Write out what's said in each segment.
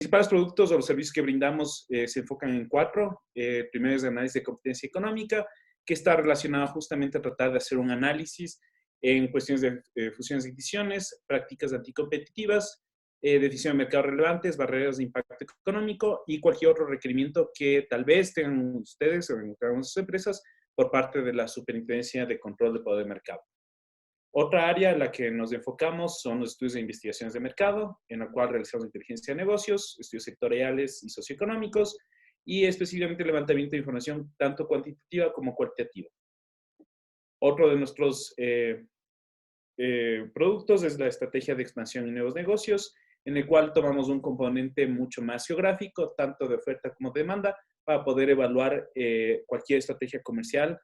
principales productos o los servicios que brindamos se enfocan en cuatro. Primero es el análisis de competencia económica, que está relacionado justamente a tratar de hacer un análisis en cuestiones de fusiones y adquisiciones, prácticas anticompetitivas, decisión de mercado relevantes, barreras de impacto económico y cualquier otro requerimiento que tal vez tengan ustedes o en cada una de sus empresas por parte de la Superintendencia de Control de Poder de Mercado. Otra área en la que nos enfocamos son los estudios de investigaciones de mercado, en la cual realizamos inteligencia de negocios, estudios sectoriales y socioeconómicos, y específicamente levantamiento de información tanto cuantitativa como cualitativa. Otro de nuestros productos es la estrategia de expansión y nuevos negocios, en el cual tomamos un componente mucho más geográfico, tanto de oferta como de demanda, para poder evaluar cualquier estrategia comercial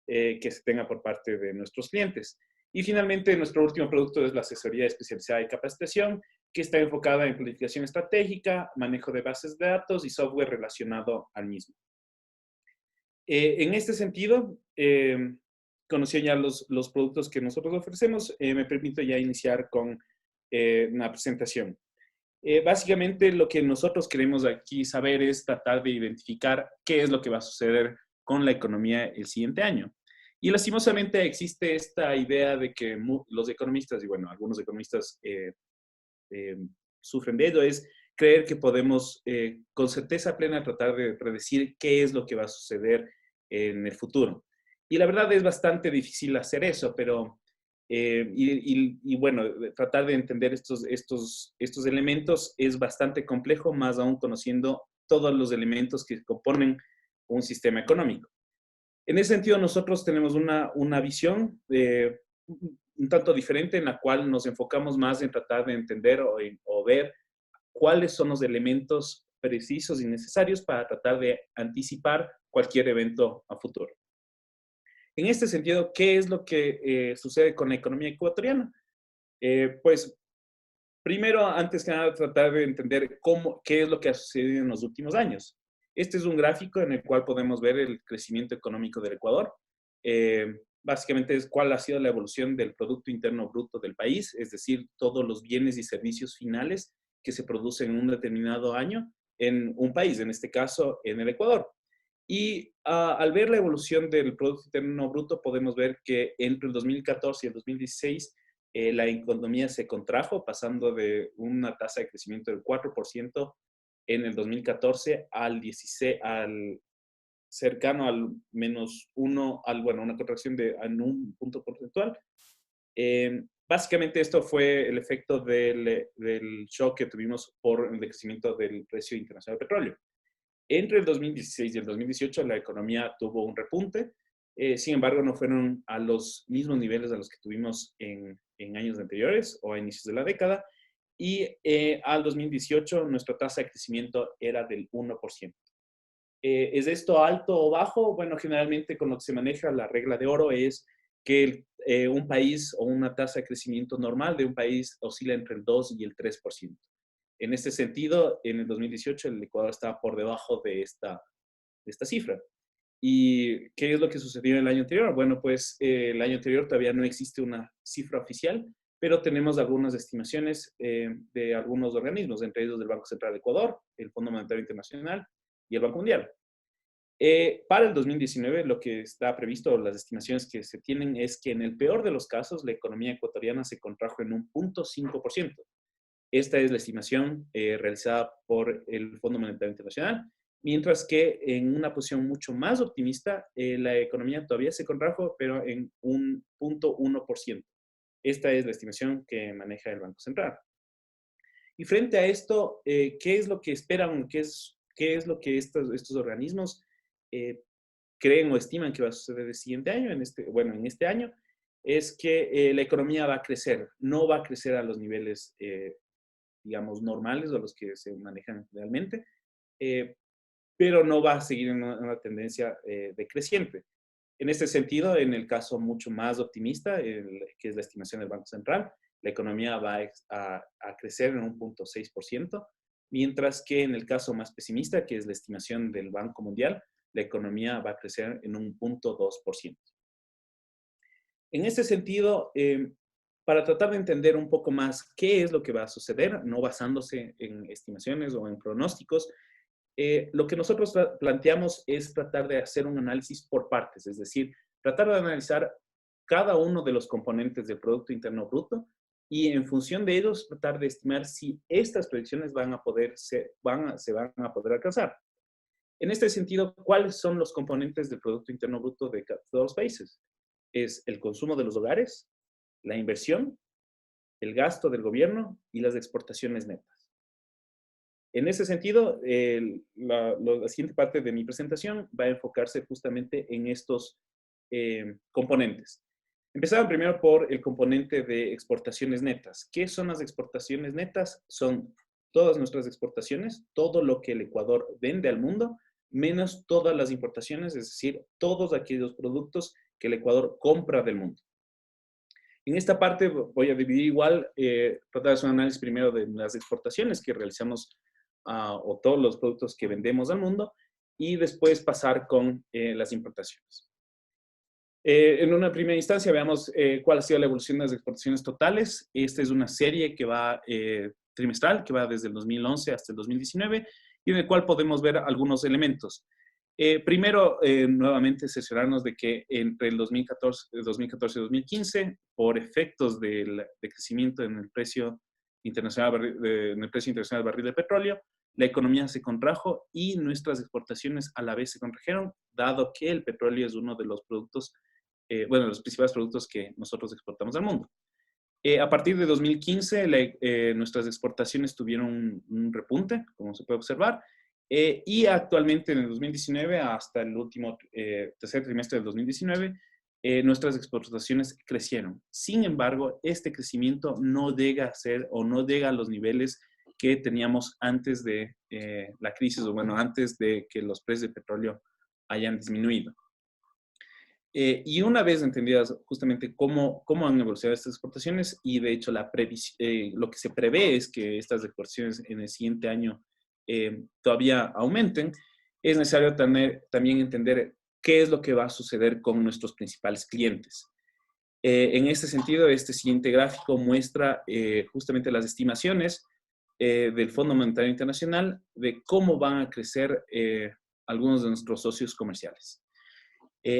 que se tenga por parte de nuestros clientes. Y finalmente, nuestro último producto es la asesoría especializada y capacitación, que está enfocada en planificación estratégica, manejo de bases de datos y software relacionado al mismo. En este sentido, conociendo ya los productos que nosotros ofrecemos, me permito ya iniciar con una presentación. Básicamente, lo que nosotros queremos aquí saber es tratar de identificar qué es lo que va a suceder con la economía el siguiente año. Y lastimosamente existe esta idea de que los economistas, y bueno, algunos economistas sufren de ello, es creer que podemos con certeza plena tratar de predecir qué es lo que va a suceder en el futuro. Y la verdad es bastante difícil hacer eso, pero bueno, tratar de entender estos elementos es bastante complejo, más aún conociendo todos los elementos que componen un sistema económico. En ese sentido, nosotros tenemos una visión un tanto diferente en la cual nos enfocamos más en tratar de entender o ver cuáles son los elementos precisos y necesarios para tratar de anticipar cualquier evento a futuro. En este sentido, ¿qué es lo que sucede con la economía ecuatoriana? Pues primero, antes que nada, tratar de entender qué es lo que ha sucedido en los últimos años. Este es un gráfico en el cual podemos ver el crecimiento económico del Ecuador. Básicamente es cuál ha sido la evolución del Producto Interno Bruto del país, es decir, todos los bienes y servicios finales que se producen en un determinado año en un país, en este caso en el Ecuador. Y al ver la evolución del Producto Interno Bruto, podemos ver que entre el 2014 y el 2016 la economía se contrajo, pasando de una tasa de crecimiento del 4% en el 2014 al cercano al -1, bueno, una contracción en un punto porcentual. Básicamente esto fue el efecto del shock que tuvimos por el decrecimiento del precio internacional del petróleo. Entre el 2016 y el 2018 la economía tuvo un repunte, sin embargo no fueron a los mismos niveles a los que tuvimos en años anteriores o a inicios de la década, y al 2018 nuestra tasa de crecimiento era del 1%. ¿Es esto alto o bajo? Bueno, generalmente con lo que se maneja la regla de oro es que un país o una tasa de crecimiento normal de un país oscila entre el 2 y el 3%. En este sentido, en el 2018 el Ecuador estaba por debajo de esta cifra. ¿Y qué es lo que sucedió el año anterior? Bueno, pues el año anterior todavía no existe una cifra oficial, pero tenemos algunas estimaciones de algunos organismos, entre ellos del Banco Central de Ecuador, el Fondo Monetario Internacional y el Banco Mundial. Para el 2019, lo que está previsto, las estimaciones que se tienen, es que en el peor de los casos, la economía ecuatoriana se contrajo en un 0.5%. Esta es la estimación realizada por el Fondo Monetario Internacional, mientras que en una posición mucho más optimista, la economía todavía se contrajo, pero en un 0.1%. Esta es la estimación que maneja el Banco Central. Y frente a esto, ¿qué es lo que esperan? ¿Qué es lo que estos organismos creen o estiman que va a suceder el siguiente año? En este año, es que la economía va a crecer, no va a crecer a los niveles digamos, normales o los que se manejan realmente, pero no va a seguir en una tendencia decreciente. En este sentido, en el caso mucho más optimista, que es la estimación del Banco Central, la economía va a crecer en un 0.6%, mientras que en el caso más pesimista, que es la estimación del Banco Mundial, la economía va a crecer en un 0.2%. En este sentido, para tratar de entender un poco más qué es lo que va a suceder, no basándose en estimaciones o en pronósticos, lo que nosotros planteamos es tratar de hacer un análisis por partes, es decir, tratar de analizar cada uno de los componentes del Producto Interno Bruto y en función de ellos tratar de estimar si estas proyecciones se van a poder alcanzar. En este sentido, ¿cuáles son los componentes del Producto Interno Bruto de todos los países? Es el consumo de los hogares, la inversión, el gasto del gobierno y las exportaciones netas. En ese sentido, la siguiente parte de mi presentación va a enfocarse justamente en estos componentes. Empezamos primero por el componente de exportaciones netas. ¿Qué son las exportaciones netas? Son todas nuestras exportaciones, todo lo que el Ecuador vende al mundo, menos todas las importaciones, es decir, todos aquellos productos que el Ecuador compra del mundo. En esta parte voy a dividir igual, tratar de hacer un análisis primero de las exportaciones que realizamos o todos los productos que vendemos al mundo y después pasar con las importaciones. En una primera instancia veamos cuál ha sido la evolución de las exportaciones totales. Esta es una serie que va trimestral, que va desde el 2011 hasta el 2019 y en el cual podemos ver algunos elementos. Primero, nuevamente, cerciorarnos de que entre el 2014 y 2015, por efectos de crecimiento en el precio internacional, del barril de petróleo, la economía se contrajo y nuestras exportaciones a la vez se contrajeron, dado que el petróleo es uno de los productos, los principales productos que nosotros exportamos al mundo. A partir de 2015, nuestras exportaciones tuvieron un repunte, como se puede observar, y actualmente en el 2019, hasta el último tercer trimestre del 2019, nuestras exportaciones crecieron. Sin embargo, este crecimiento no llega a ser o no llega a los niveles que teníamos antes de la crisis, o bueno, antes de que los precios de petróleo hayan disminuido. Y una vez entendidas justamente cómo han evolucionado estas exportaciones, y de hecho lo que se prevé es que estas exportaciones en el siguiente año todavía aumenten, es necesario también entender qué es lo que va a suceder con nuestros principales clientes. En este sentido, este siguiente gráfico muestra justamente las estimaciones del Fondo Monetario Internacional de cómo van a crecer algunos de nuestros socios comerciales.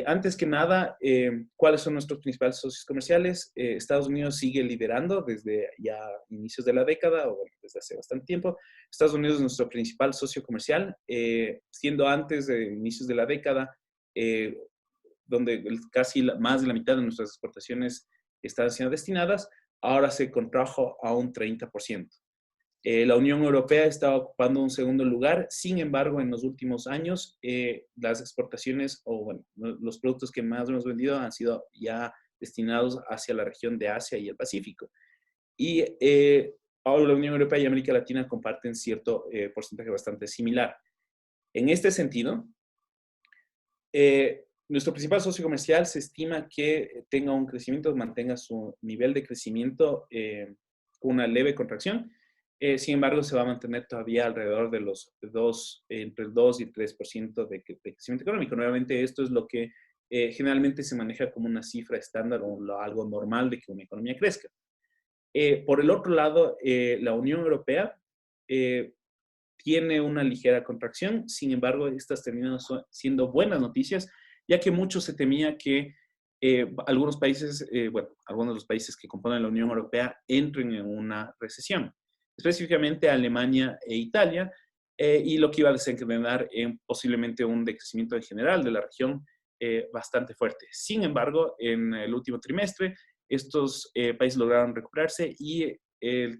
Antes que nada, ¿cuáles son nuestros principales socios comerciales? Estados Unidos sigue liderando desde ya inicios de la década, o bueno, desde hace bastante tiempo. Estados Unidos es nuestro principal socio comercial, siendo antes de inicios de la década, donde casi más de la mitad de nuestras exportaciones estaban siendo destinadas, ahora se contrajo a un 30%. La Unión Europea está ocupando un segundo lugar. Sin embargo, en los últimos años, las exportaciones, o bueno, los productos que más hemos vendido han sido ya destinados hacia la región de Asia y el Pacífico. Y ahora la Unión Europea y América Latina comparten cierto porcentaje bastante similar. En este sentido, nuestro principal socio comercial se estima que tenga un crecimiento, mantenga su nivel de crecimiento con una leve contracción. Sin embargo, se va a mantener todavía alrededor de entre el 2 y el 3% de crecimiento económico. Nuevamente, esto es lo que generalmente se maneja como una cifra estándar o algo normal de que una economía crezca. Por el otro lado, la Unión Europea tiene una ligera contracción. Sin embargo, estas terminan siendo buenas noticias, ya que mucho se temía que algunos de los países que componen la Unión Europea entren en una recesión, específicamente Alemania e Italia, y lo que iba a desencadenar en posiblemente un decrecimiento en general de la región bastante fuerte. Sin embargo, en el último trimestre, estos países lograron recuperarse y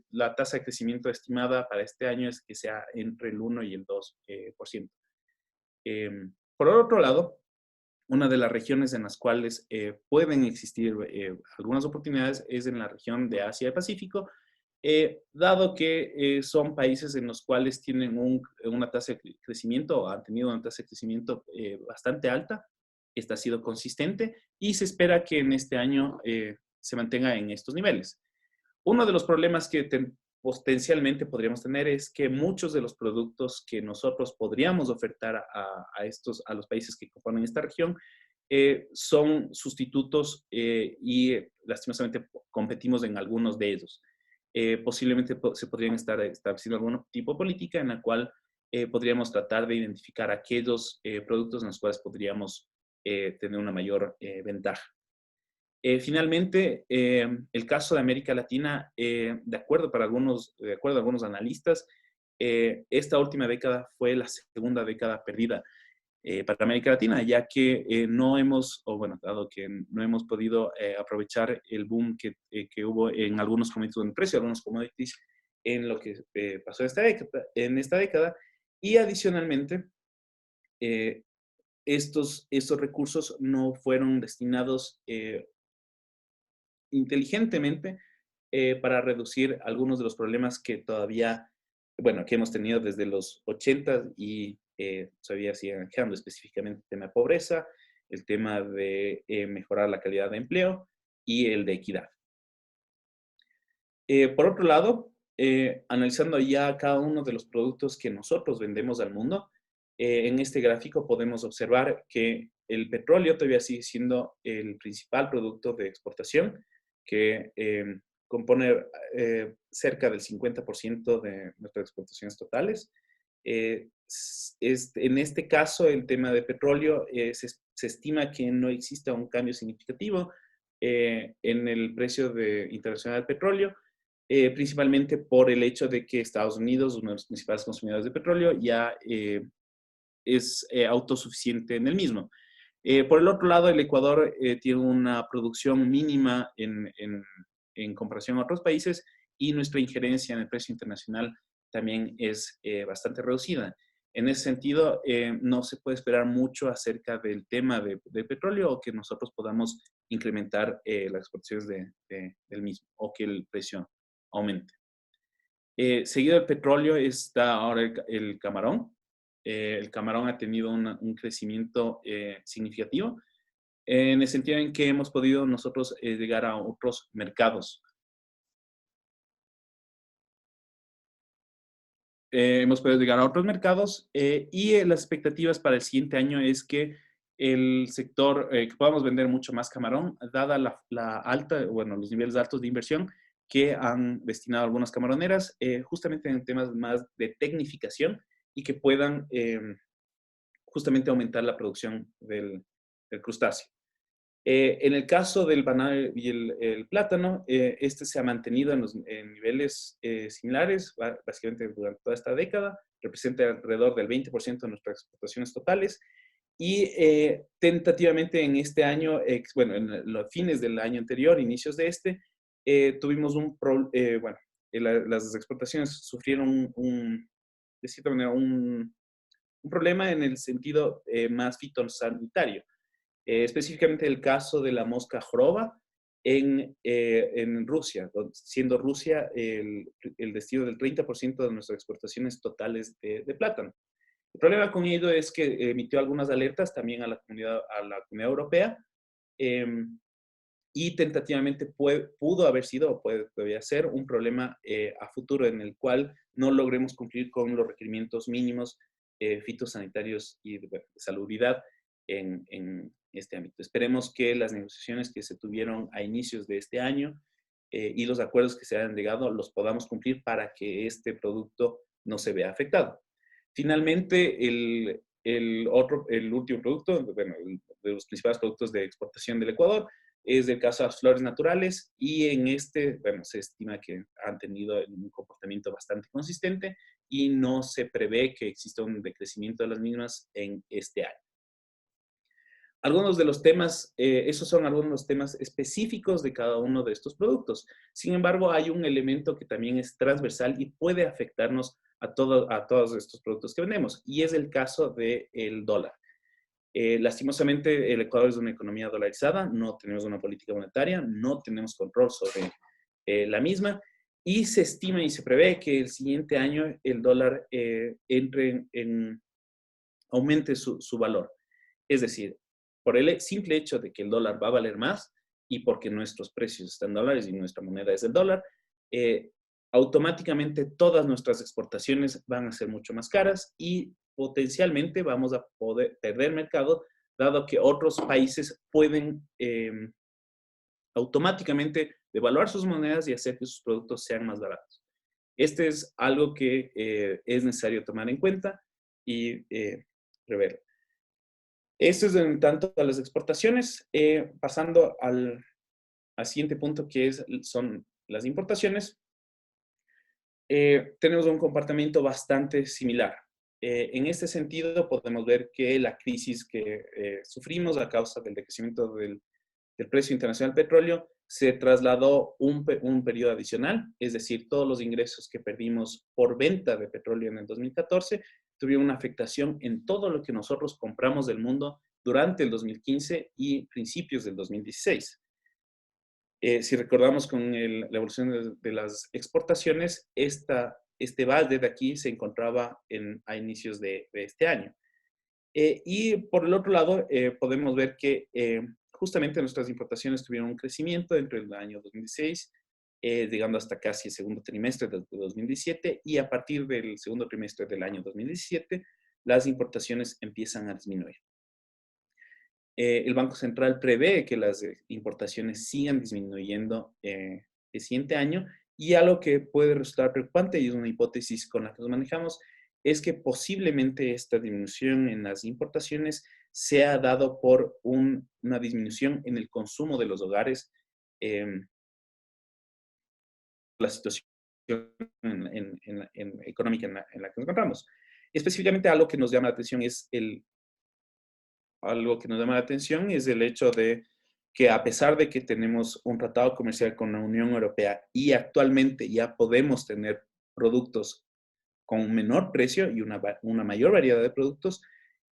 la tasa de crecimiento estimada para este año es que sea entre el 1 y el 2%. Por otro lado, una de las regiones en las cuales pueden existir algunas oportunidades es en la región de Asia y Pacífico, dado que son países en los cuales tienen una tasa de crecimiento o han tenido una tasa de crecimiento bastante alta. Esta ha sido consistente y se espera que en este año se mantenga en estos niveles. Uno de los problemas que potencialmente podríamos tener es que muchos de los productos que nosotros podríamos ofertar a los países que componen esta región son sustitutos y lastimosamente competimos en algunos de ellos. Posiblemente se podrían estar estableciendo algún tipo de política en la cual podríamos tratar de identificar aquellos productos en los cuales podríamos tener una mayor ventaja. Finalmente, el caso de América Latina, de acuerdo a algunos analistas, esta última década fue la segunda década perdida para América Latina, ya que no hemos, o bueno, dado que no hemos podido aprovechar el boom que hubo en algunos commodities, en el precio de algunos commodities en lo que pasó en esta década, y adicionalmente, estos recursos no fueron destinados inteligentemente para reducir algunos de los problemas que todavía, bueno, que hemos tenido desde los 80 y todavía siguen quedando, específicamente el tema de pobreza, el tema de mejorar la calidad de empleo y el de equidad. Por otro lado, analizando ya cada uno de los productos que nosotros vendemos al mundo, en este gráfico podemos observar que el petróleo todavía sigue siendo el principal producto de exportación, que compone cerca del 50% de nuestras exportaciones totales. En este caso, el tema de petróleo, se estima que no exista un cambio significativo en el precio internacional del petróleo, principalmente por el hecho de que Estados Unidos, uno de los principales consumidores de petróleo, ya es autosuficiente en el mismo. Por el otro lado, el Ecuador tiene una producción mínima en comparación a otros países y nuestra injerencia en el precio internacional también es bastante reducida. En ese sentido, no se puede esperar mucho acerca del tema del petróleo o que nosotros podamos incrementar las exportaciones del mismo o que el precio aumente. Seguido del petróleo está ahora el camarón. El camarón ha tenido un crecimiento significativo en el sentido en que hemos podido nosotros llegar a otros mercados. Hemos podido llegar a otros mercados y las expectativas para el siguiente año es que el sector, que podamos vender mucho más camarón, dada los niveles altos de inversión que han destinado algunas camaroneras, justamente en temas más de tecnificación y que puedan justamente aumentar la producción del crustáceo. En el caso del banano y el plátano, este se ha mantenido en niveles similares, básicamente durante toda esta década, representa alrededor del 20% de nuestras exportaciones totales, y tentativamente en este año, en los fines del año anterior, inicios de este, tuvimos las exportaciones sufrieron de cierta manera, un problema en el sentido más fitosanitario. Específicamente el caso de la mosca joroba en Rusia, siendo Rusia el destino del 30% de nuestras exportaciones totales de plátano. El problema con ello es que emitió algunas alertas también a la comunidad europea y tentativamente pudo haber sido o puede todavía ser un problema a futuro en el cual no logremos cumplir con los requerimientos mínimos fitosanitarios y de salubridad en este ámbito. Esperemos que las negociaciones que se tuvieron a inicios de este año y los acuerdos que se han llegado los podamos cumplir para que este producto no se vea afectado. Finalmente, el último producto, bueno, de los principales productos de exportación del Ecuador, es el caso de las flores naturales y en este, bueno, se estima que han tenido un comportamiento bastante consistente y no se prevé que exista un decrecimiento de las mismas en este año. Algunos de los temas, esos son algunos de los temas específicos de cada uno de estos productos. Sin embargo, hay un elemento que también es transversal y puede afectarnos a todos estos productos que vendemos, y es el caso del dólar. Lastimosamente, el Ecuador es una economía dolarizada, no tenemos una política monetaria, no tenemos control sobre la misma, y se estima y se prevé que el siguiente año el dólar aumente su valor. Es decir, por el simple hecho de que el dólar va a valer más y porque nuestros precios están en dólares y nuestra moneda es el dólar, automáticamente todas nuestras exportaciones van a ser mucho más caras y potencialmente vamos a poder perder mercado, dado que otros países pueden automáticamente devaluar sus monedas y hacer que sus productos sean más baratos. Este es algo que es necesario tomar en cuenta y prever. Esto es en tanto a las exportaciones. Pasando al siguiente punto, que son las importaciones, tenemos un comportamiento bastante similar. En este sentido, podemos ver que la crisis que sufrimos a causa del decrecimiento del precio internacional del petróleo se trasladó un periodo adicional, es decir, todos los ingresos que perdimos por venta de petróleo en el 2014 tuvieron una afectación en todo lo que nosotros compramos del mundo durante el 2015 y principios del 2016. Si recordamos con la evolución de las exportaciones, este valle de aquí se encontraba a inicios de este año. Y por el otro lado, podemos ver que justamente nuestras importaciones tuvieron un crecimiento dentro del año 2016, llegando hasta casi el segundo trimestre de 2017, y a partir del segundo trimestre del año 2017, las importaciones empiezan a disminuir. El Banco Central prevé que las importaciones sigan disminuyendo el siguiente año, y algo que puede resultar preocupante, y es una hipótesis con la que nos manejamos, es que posiblemente esta disminución en las importaciones sea dado por una disminución en el consumo de los hogares, la situación económica en la que nos encontramos. Específicamente algo que nos llama la atención es el hecho de que, a pesar de que tenemos un tratado comercial con la Unión Europea y actualmente ya podemos tener productos con un menor precio y una mayor variedad de productos,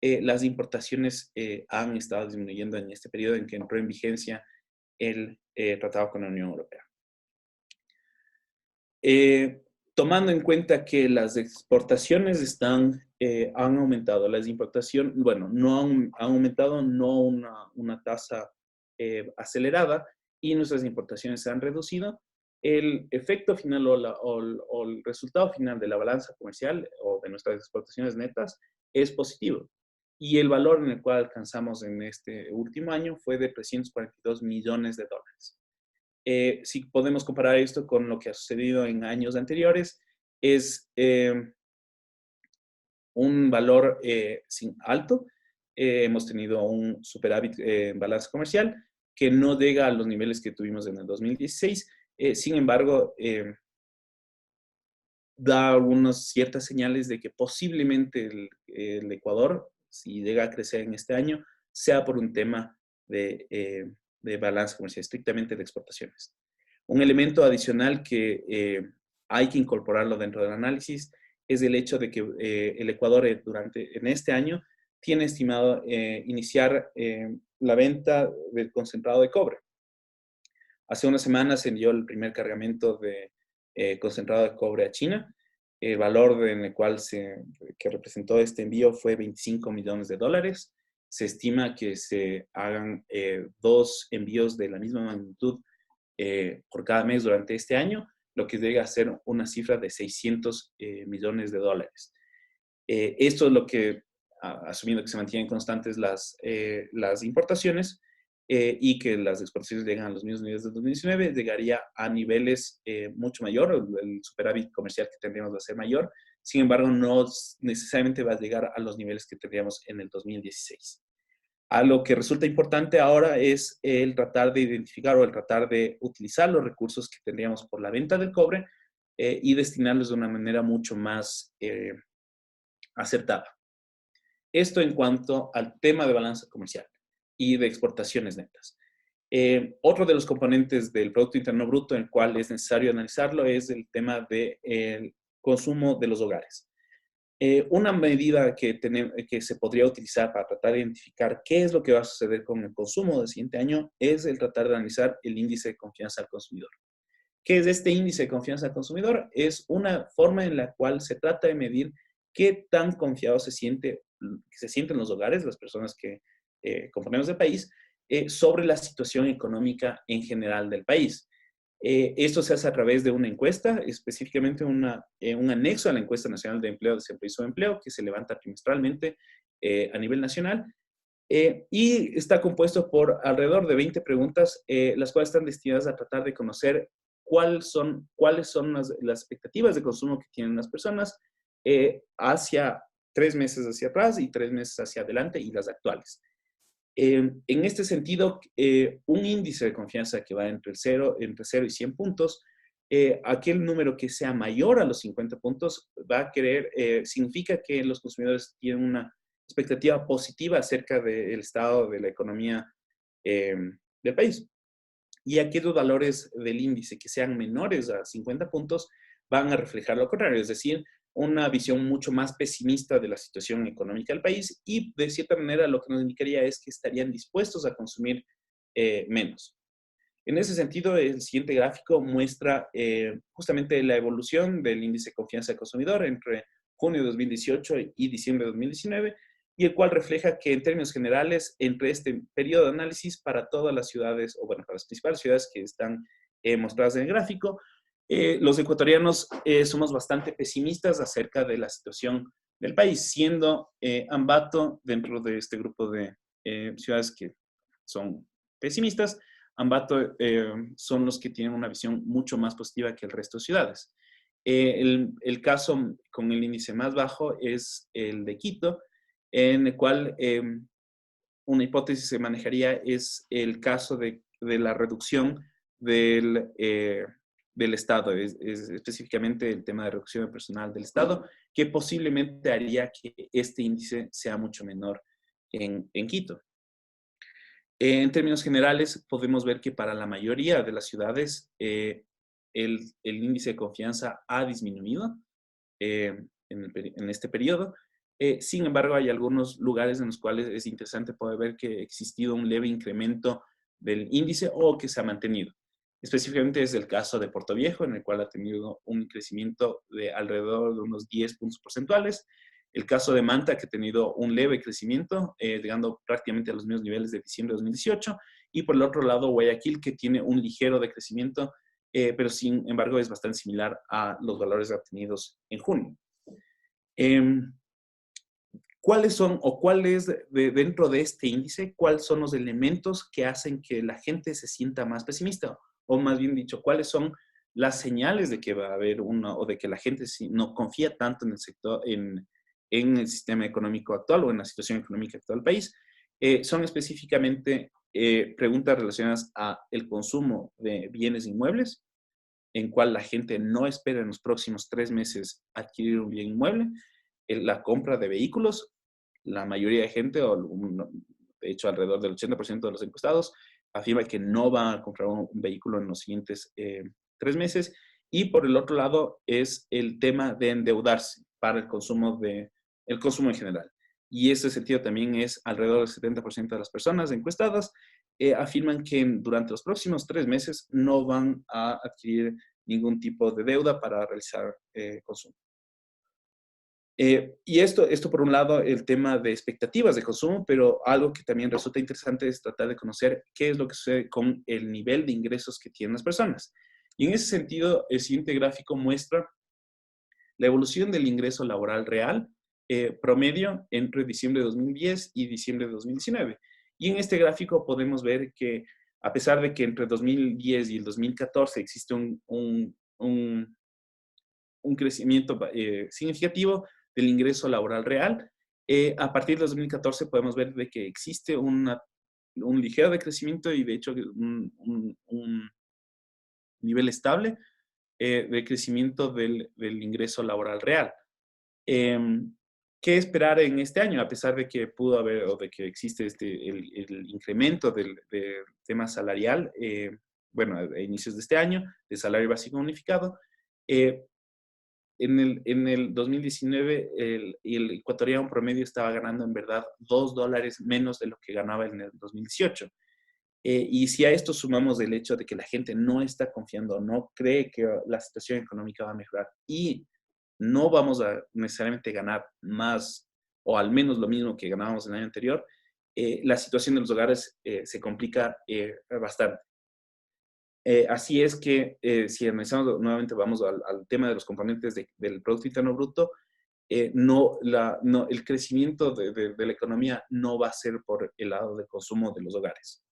las importaciones han estado disminuyendo en este periodo en que entró en vigencia el tratado con la Unión Europea. Tomando en cuenta que las exportaciones han aumentado, las importaciones, bueno, no han aumentado, no una tasa acelerada, y nuestras importaciones se han reducido, el efecto final o el resultado final de la balanza comercial o de nuestras exportaciones netas es positivo. Y el valor en el cual alcanzamos en este último año fue de $342 millones. Si podemos comparar esto con lo que ha sucedido en años anteriores, es un valor alto. Hemos tenido un superávit en balanza comercial que no llega a los niveles que tuvimos en el 2016. Sin embargo, da algunas ciertas señales de que posiblemente el Ecuador, si llega a crecer en este año, sea por un tema de balanza comercial, estrictamente de exportaciones. Un elemento adicional que hay que incorporarlo dentro del análisis es el hecho de que el Ecuador en este año tiene estimado iniciar la venta del concentrado de cobre. Hace unas semanas se envió el primer cargamento de concentrado de cobre a China. El valor en el cual que representó este envío fue $25 millones. Se estima que se hagan 2 envíos de la misma magnitud por cada mes durante este año, lo que llega a ser una cifra de $600 millones. Esto es lo que, asumiendo que se mantienen constantes las importaciones y que las exportaciones llegan a los mismos niveles de 2019, llegaría a niveles mucho mayor, el superávit comercial que tendríamos va a ser mayor. Sin embargo, no necesariamente va a llegar a los niveles que tendríamos en el 2016. Lo que resulta importante ahora es el tratar de identificar o el tratar de utilizar los recursos que tendríamos por la venta del cobre y destinarlos de una manera mucho más acertada. Esto en cuanto al tema de balanza comercial y de exportaciones netas. Otro de los componentes del Producto Interno Bruto en el cual es necesario analizarlo es el tema del consumo de los hogares. Una medida que se podría utilizar para tratar de identificar qué es lo que va a suceder con el consumo del siguiente año es el tratar de analizar el índice de confianza al consumidor. ¿Qué es este índice de confianza al consumidor? Es una forma en la cual se trata de medir qué tan confiados se sienten los hogares, las personas que componemos el país, sobre la situación económica en general del país. Esto se hace a través de una encuesta, específicamente un anexo a la Encuesta Nacional de Empleo, Desempleo y Subempleo, que se levanta trimestralmente a nivel nacional, Y está compuesto por alrededor de 20 preguntas, las cuales están destinadas a tratar de conocer cuáles son las expectativas de consumo que tienen las personas hacia 3 meses hacia atrás y 3 meses hacia adelante y las actuales. En este sentido, un índice de confianza que va entre 0 y 100 puntos, aquel número que sea mayor a los 50 puntos significa que los consumidores tienen una expectativa positiva acerca del estado de la economía del país. Y aquellos valores del índice que sean menores a 50 puntos van a reflejar lo contrario, es decir, una visión mucho más pesimista de la situación económica del país y de cierta manera lo que nos indicaría es que estarían dispuestos a consumir menos. En ese sentido, el siguiente gráfico muestra justamente la evolución del índice de confianza del consumidor entre junio de 2018 y diciembre de 2019, y el cual refleja que en términos generales, entre este periodo de análisis para todas las ciudades, o bueno, para las principales ciudades que están mostradas en el gráfico, los ecuatorianos somos bastante pesimistas acerca de la situación del país, siendo Ambato dentro de este grupo de ciudades que son pesimistas. Ambato son los que tienen una visión mucho más positiva que el resto de ciudades. El caso con el índice más bajo es el de Quito, en el cual una hipótesis se manejaría es el caso de la reducción del Estado, es específicamente el tema de reducción de personal del Estado, que posiblemente haría que este índice sea mucho menor en Quito. En términos generales, podemos ver que para la mayoría de las ciudades el índice de confianza ha disminuido en este periodo. Sin embargo, hay algunos lugares en los cuales es interesante poder ver que ha existido un leve incremento del índice o que se ha mantenido. Específicamente es el caso de Puerto Viejo, en el cual ha tenido un crecimiento de alrededor de unos 10 puntos porcentuales. El caso de Manta, que ha tenido un leve crecimiento, llegando prácticamente a los mismos niveles de diciembre de 2018. Y por el otro lado, Guayaquil, que tiene un ligero decrecimiento, pero sin embargo es bastante similar a los valores obtenidos en junio. ¿Cuáles son o dentro de este índice, cuáles son los elementos que hacen que la gente se sienta más pesimista? O más bien dicho, ¿cuáles son las señales de que va a haber o de que la gente no confía tanto en el sector, en el sistema económico actual o en la situación económica actual del país? Son específicamente preguntas relacionadas a el consumo de bienes inmuebles, en cual la gente no espera en los próximos 3 meses adquirir un bien inmueble, la compra de vehículos. La mayoría de gente, de hecho alrededor del 80% de los encuestados, afirma que no va a comprar un vehículo en los siguientes 3 meses. Y por el otro lado es el tema de endeudarse para el consumo en general. Y ese sentido también es alrededor del 70% de las personas encuestadas afirman que durante los próximos 3 meses no van a adquirir ningún tipo de deuda para realizar consumo. Y esto por un lado, el tema de expectativas de consumo, pero algo que también resulta interesante es tratar de conocer qué es lo que sucede con el nivel de ingresos que tienen las personas. Y en ese sentido, el siguiente gráfico muestra la evolución del ingreso laboral real promedio entre diciembre de 2010 y diciembre de 2019. Y en este gráfico podemos ver que a pesar de que entre 2010 y el 2014 existe un crecimiento significativo del ingreso laboral real, a partir de 2014 podemos ver de que existe un ligero decrecimiento y de hecho un nivel estable de crecimiento del ingreso laboral real. ¿Qué esperar en este año? A pesar de que pudo haber o de que existe el incremento del tema salarial, bueno, a inicios de este año, de salario básico unificado, en el 2019 el ecuatoriano promedio estaba ganando en verdad $2 menos de lo que ganaba en el 2018. Y si a esto sumamos el hecho de que la gente no está confiando, no cree que la situación económica va a mejorar y no vamos a necesariamente ganar más o al menos lo mismo que ganábamos el año anterior, la situación de los hogares se complica bastante. Así es que si analizamos nuevamente, vamos al tema de los componentes del Producto Interno Bruto, el crecimiento de la economía no va a ser por el lado del consumo de los hogares.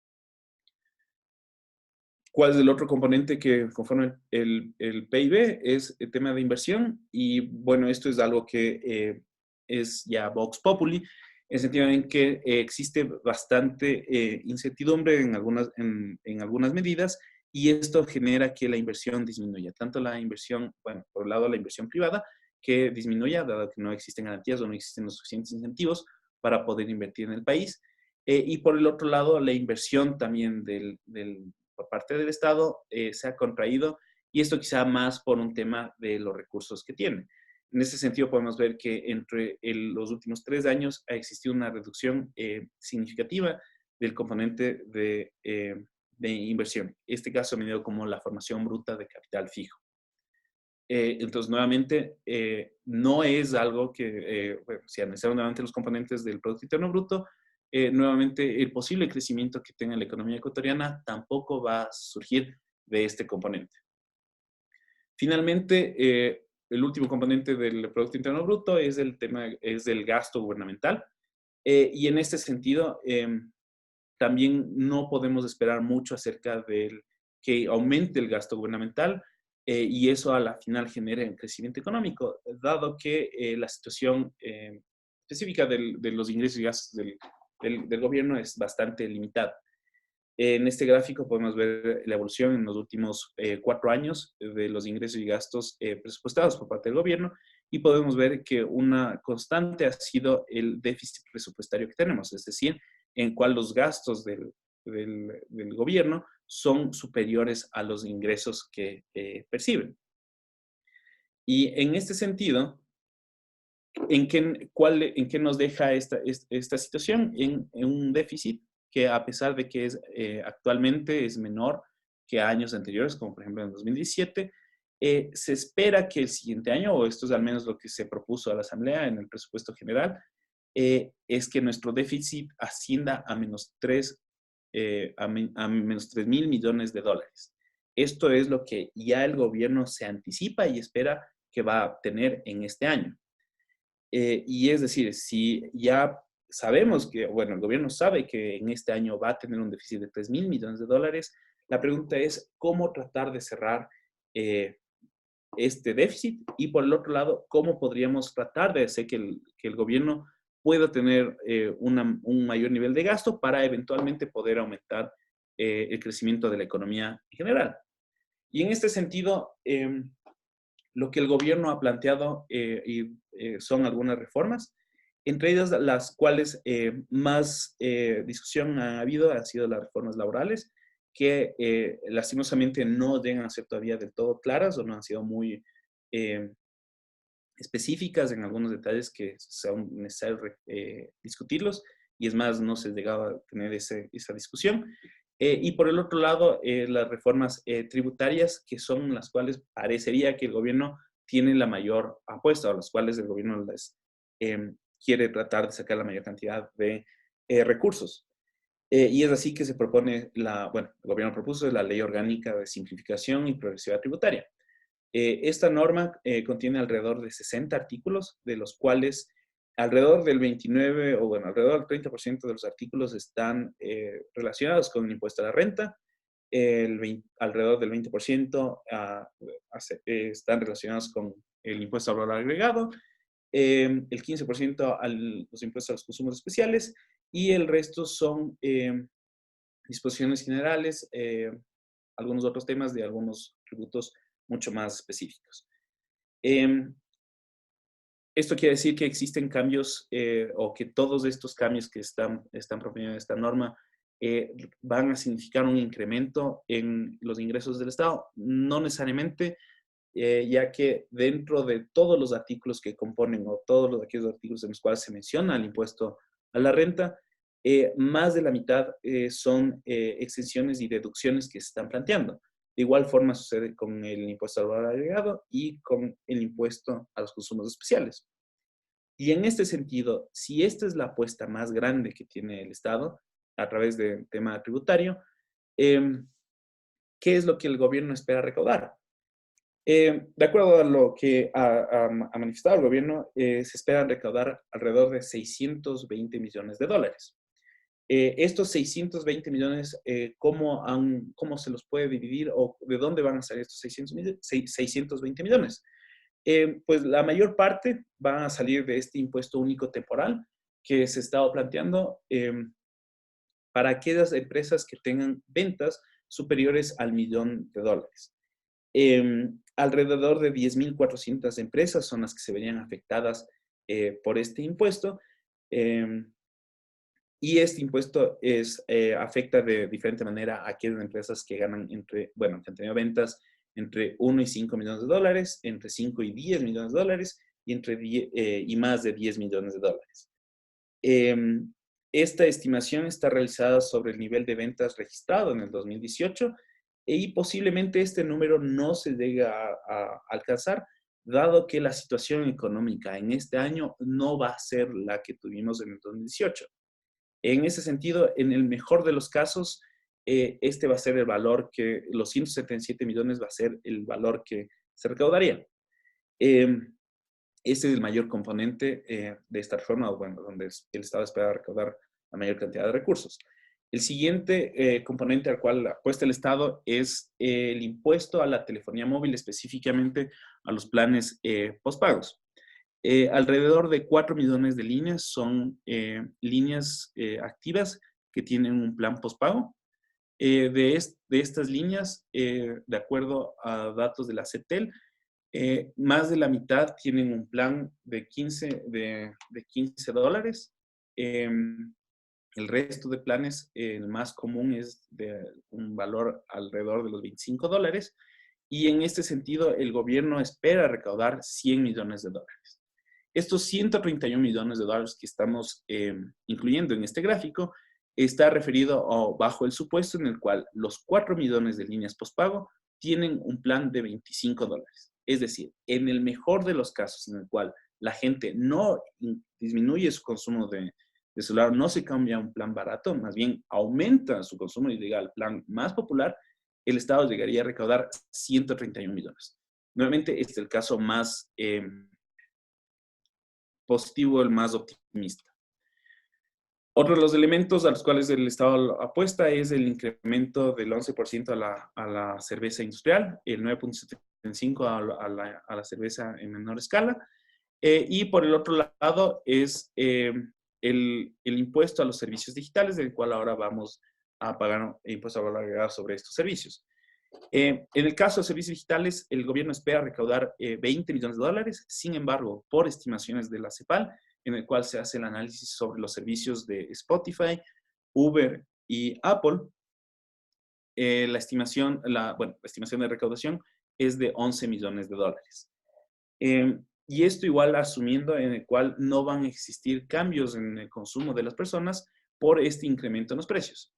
¿Cuál es el otro componente que conforma el PIB? Es el tema de inversión. Y bueno, esto es algo que es ya Vox Populi, en el sentido en que existe bastante incertidumbre en algunas medidas, y esto genera que la inversión disminuya. Tanto la inversión, bueno, por un lado la inversión privada, que disminuya, dado que no existen garantías o no existen los suficientes incentivos para poder invertir en el país. Y por el otro lado, la inversión también por parte del Estado se ha contraído, y esto quizá más por un tema de los recursos que tiene. En ese sentido, podemos ver que entre los últimos 3 años ha existido una reducción significativa del componente de inversión. Este caso medido como la formación bruta de capital fijo. Entonces, nuevamente, no es algo que, bueno, si analizamos nuevamente los componentes del Producto Interno Bruto, nuevamente el posible crecimiento que tenga la economía ecuatoriana tampoco va a surgir de este componente. Finalmente, el último componente del Producto Interno Bruto es del gasto gubernamental. Y en este sentido, también no podemos esperar mucho acerca del que aumente el gasto gubernamental, y eso a la final genere un crecimiento económico, dado que la situación específica de los ingresos y gastos del gobierno es bastante limitada. En este gráfico podemos ver la evolución en los últimos 4 años de los ingresos y gastos presupuestados por parte del gobierno, y podemos ver que una constante ha sido el déficit presupuestario que tenemos, es decir, en cual los gastos del gobierno son superiores a los ingresos que perciben. Y en este sentido, ¿en qué nos deja esta situación? En un déficit que, a pesar de que actualmente es menor que años anteriores, como por ejemplo en 2017, se espera que el siguiente año, o esto es al menos lo que se propuso a la Asamblea en el presupuesto general, es que nuestro déficit ascienda a menos 3.000 millones de dólares. Esto es lo que ya el gobierno se anticipa y espera que va a tener en este año. Y es decir, si ya sabemos que, bueno, el gobierno sabe que en este año va a tener un déficit de 3.000 millones de dólares, la pregunta es cómo tratar de cerrar este déficit, y por el otro lado, cómo podríamos tratar de hacer que el gobierno pueda tener un mayor nivel de gasto para eventualmente poder aumentar el crecimiento de la economía en general. Y en este sentido, lo que el gobierno ha planteado son algunas reformas, entre ellas las cuales más discusión ha habido han sido las reformas laborales, que lastimosamente no llegan a ser todavía del todo claras, o no han sido muy eh, específicas en algunos detalles que son necesarios discutirlos, y es más, no se llegaba a tener esa discusión. Y por el otro lado, las reformas tributarias, que son las cuales parecería que el gobierno tiene la mayor apuesta, o las cuales el gobierno quiere tratar de sacar la mayor cantidad de recursos. Y es así que se propone, bueno, el gobierno propuso la Ley Orgánica de Simplificación y Progresividad Tributaria. Esta norma contiene alrededor de 60 artículos, de los cuales alrededor del 29, o bueno, alrededor del 30% de los artículos están relacionados con el impuesto a la renta, alrededor del 20% están relacionados con el impuesto al valor agregado, el 15% a los impuestos a los consumos especiales, y el resto son disposiciones generales, algunos otros temas de algunos tributos mucho más específicos. Esto quiere decir que existen cambios, o que todos estos cambios que están proponiendo esta norma van a significar un incremento en los ingresos del Estado. No necesariamente, ya que dentro de todos los artículos que componen, o todos aquellos artículos en los cuales se menciona el impuesto a la renta, más de la mitad son exenciones y deducciones que se están planteando. De igual forma sucede con el impuesto al valor agregado y con el impuesto a los consumos especiales. Y en este sentido, si esta es la apuesta más grande que tiene el Estado a través del tema tributario, ¿qué es lo que el gobierno espera recaudar? De acuerdo a lo que ha manifestado el gobierno, se esperan recaudar alrededor de 620 millones de dólares. Estos 620 millones, ¿cómo se los puede dividir o de dónde van a salir estos 620 millones? Pues la mayor parte van a salir de este impuesto único temporal que se estaba planteando para aquellas empresas que tengan ventas superiores al $1.000.000. Alrededor de 10.400 empresas son las que se verían afectadas por este impuesto. Y este impuesto afecta de diferente manera a aquellas empresas que ganan que han tenido ventas entre 1 y 5 millones de dólares, entre 5 y 10 millones de dólares y más de 10 millones de dólares. Esta estimación está realizada sobre el nivel de ventas registrado en el 2018 y posiblemente este número no se llegue a alcanzar, dado que la situación económica en este año no va a ser la que tuvimos en el 2018. En ese sentido, en el mejor de los casos, este va a ser el valor los 177 millones va a ser el valor que se recaudaría. Este es el mayor componente de esta reforma, bueno, donde el Estado espera recaudar la mayor cantidad de recursos. El siguiente componente al cual apuesta el Estado es el impuesto a la telefonía móvil, específicamente a los planes postpagos. Alrededor de 4 millones de líneas son líneas activas que tienen un plan postpago. De estas líneas, de acuerdo a datos de la CETEL, más de la mitad tienen un plan de 15 dólares. El resto de planes, el más común es de un valor alrededor de los 25 dólares. Y en este sentido, el gobierno espera recaudar 100 millones de dólares. Estos 131 millones de dólares que estamos incluyendo en este gráfico está referido bajo el supuesto en el cual los 4 millones de líneas postpago tienen un plan de 25 dólares. Es decir, en el mejor de los casos en el cual la gente no disminuye su consumo de celular, no se cambia a un plan barato, más bien aumenta su consumo y llega al plan más popular, el Estado llegaría a recaudar 131 millones. Nuevamente, este es el caso más positivo, el más optimista. Otro de los elementos a los cuales el Estado apuesta es el incremento del 11% a la cerveza industrial, el 9.75% a la cerveza en menor escala, y por el otro lado es el impuesto a los servicios digitales, del cual ahora vamos a pagar impuesto a valor agregado sobre estos servicios. En el caso de servicios digitales, el gobierno espera recaudar 20 millones de dólares. Sin embargo, por estimaciones de la CEPAL, en el cual se hace el análisis sobre los servicios de Spotify, Uber y Apple, la estimación de recaudación es de 11 millones de dólares. Y esto igual asumiendo en el cual no van a existir cambios en el consumo de las personas por este incremento en los precios.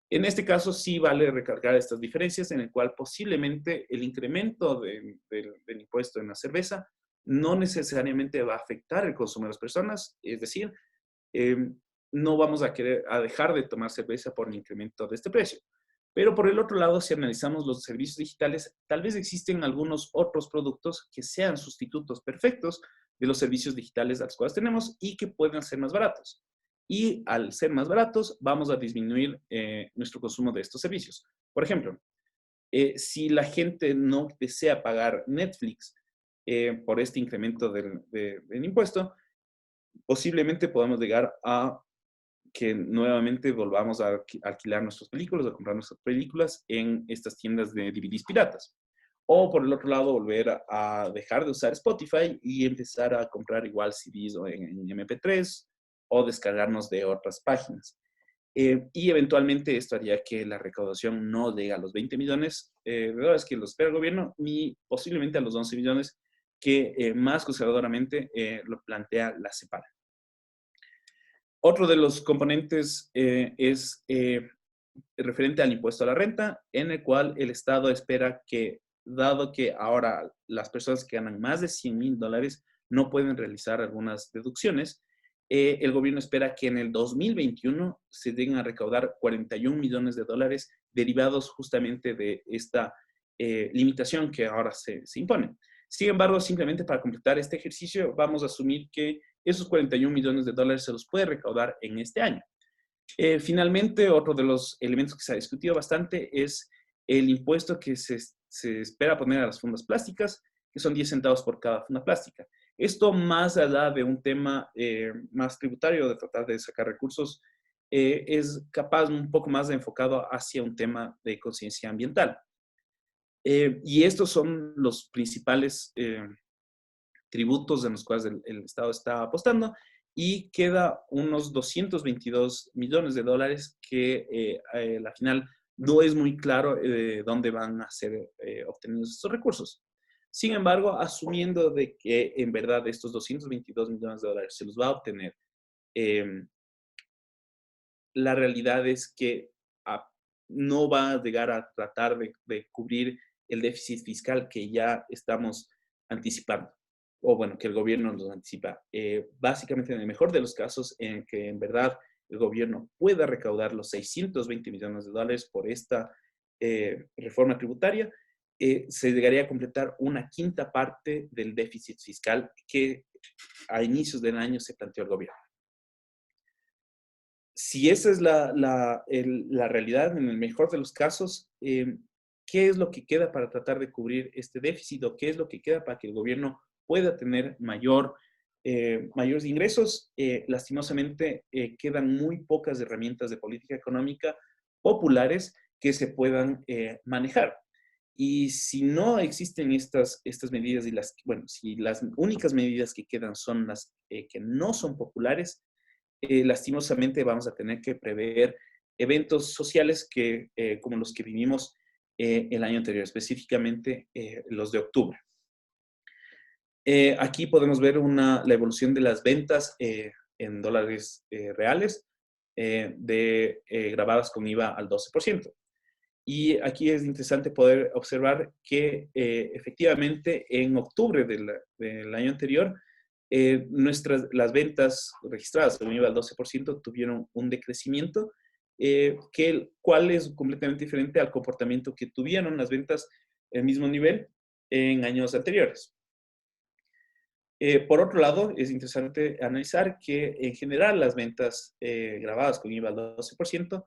En este caso sí vale recalcar estas diferencias en el cual posiblemente el incremento del impuesto en la cerveza no necesariamente va a afectar el consumo de las personas, es decir, no vamos a dejar de tomar cerveza por el incremento de este precio. Pero por el otro lado, si analizamos los servicios digitales, tal vez existen algunos otros productos que sean sustitutos perfectos de los servicios digitales a los cuales tenemos y que pueden ser más baratos. Y al ser más baratos, vamos a disminuir nuestro consumo de estos servicios. Por ejemplo, si la gente no desea pagar Netflix por este incremento del impuesto, posiblemente podamos llegar a que nuevamente volvamos a alquilar nuestras películas, a comprar nuestras películas en estas tiendas de DVDs piratas. O por el otro lado, volver a dejar de usar Spotify y empezar a comprar igual CDs en MP3 o descargarnos de otras páginas. Y eventualmente esto haría que la recaudación no llegue a los 20 millones de dólares que lo espera el gobierno, ni posiblemente a los 11 millones que más conservadoramente lo plantea la CEPAL. Otro de los componentes es referente al impuesto a la renta, en el cual el Estado espera que, dado que ahora las personas que ganan más de 100 $100,000 no pueden realizar algunas deducciones, el gobierno espera que en el 2021 se lleguen a recaudar 41 millones de dólares derivados justamente de esta limitación que ahora se impone. Sin embargo, simplemente para completar este ejercicio, vamos a asumir que esos 41 millones de dólares se los puede recaudar en este año. Finalmente, otro de los elementos que se ha discutido bastante es el impuesto que se espera poner a las fundas plásticas, que son 10 centavos por cada funda plástica. Esto, más allá de un tema más tributario, de tratar de sacar recursos, es capaz un poco más de enfocado hacia un tema de conciencia ambiental. Y estos son los principales tributos en los cuales el Estado está apostando, y queda unos 222 millones de dólares que a la final no es muy claro dónde van a ser obtenidos estos recursos. Sin embargo, asumiendo de que en verdad estos 222 millones de dólares se los va a obtener, la realidad es que no va a llegar a tratar de cubrir el déficit fiscal que ya estamos anticipando, o bueno, que el gobierno nos anticipa. Básicamente, en el mejor de los casos, en que en verdad el gobierno pueda recaudar los 620 millones de dólares por esta reforma tributaria, se llegaría a completar una quinta parte del déficit fiscal que a inicios del año se planteó el gobierno. Si esa es la realidad, en el mejor de los casos, ¿qué es lo que queda para tratar de cubrir este déficit, o qué es lo que queda para que el gobierno pueda tener mayores ingresos? Lastimosamente, quedan muy pocas herramientas de política económica populares que se puedan manejar. Y si no existen estas medidas, si las únicas medidas que quedan son las que no son populares, lastimosamente vamos a tener que prever eventos sociales como los que vivimos el año anterior, específicamente los de octubre. Aquí podemos ver la evolución de las ventas en dólares reales grabadas con IVA al 12%. Y aquí es interesante poder observar que efectivamente en octubre del año anterior, las ventas registradas con IVA al 12% tuvieron un decrecimiento, cual es completamente diferente al comportamiento que tuvieron las ventas al mismo nivel en años anteriores. Por otro lado, es interesante analizar que en general las ventas grabadas con IVA al 12%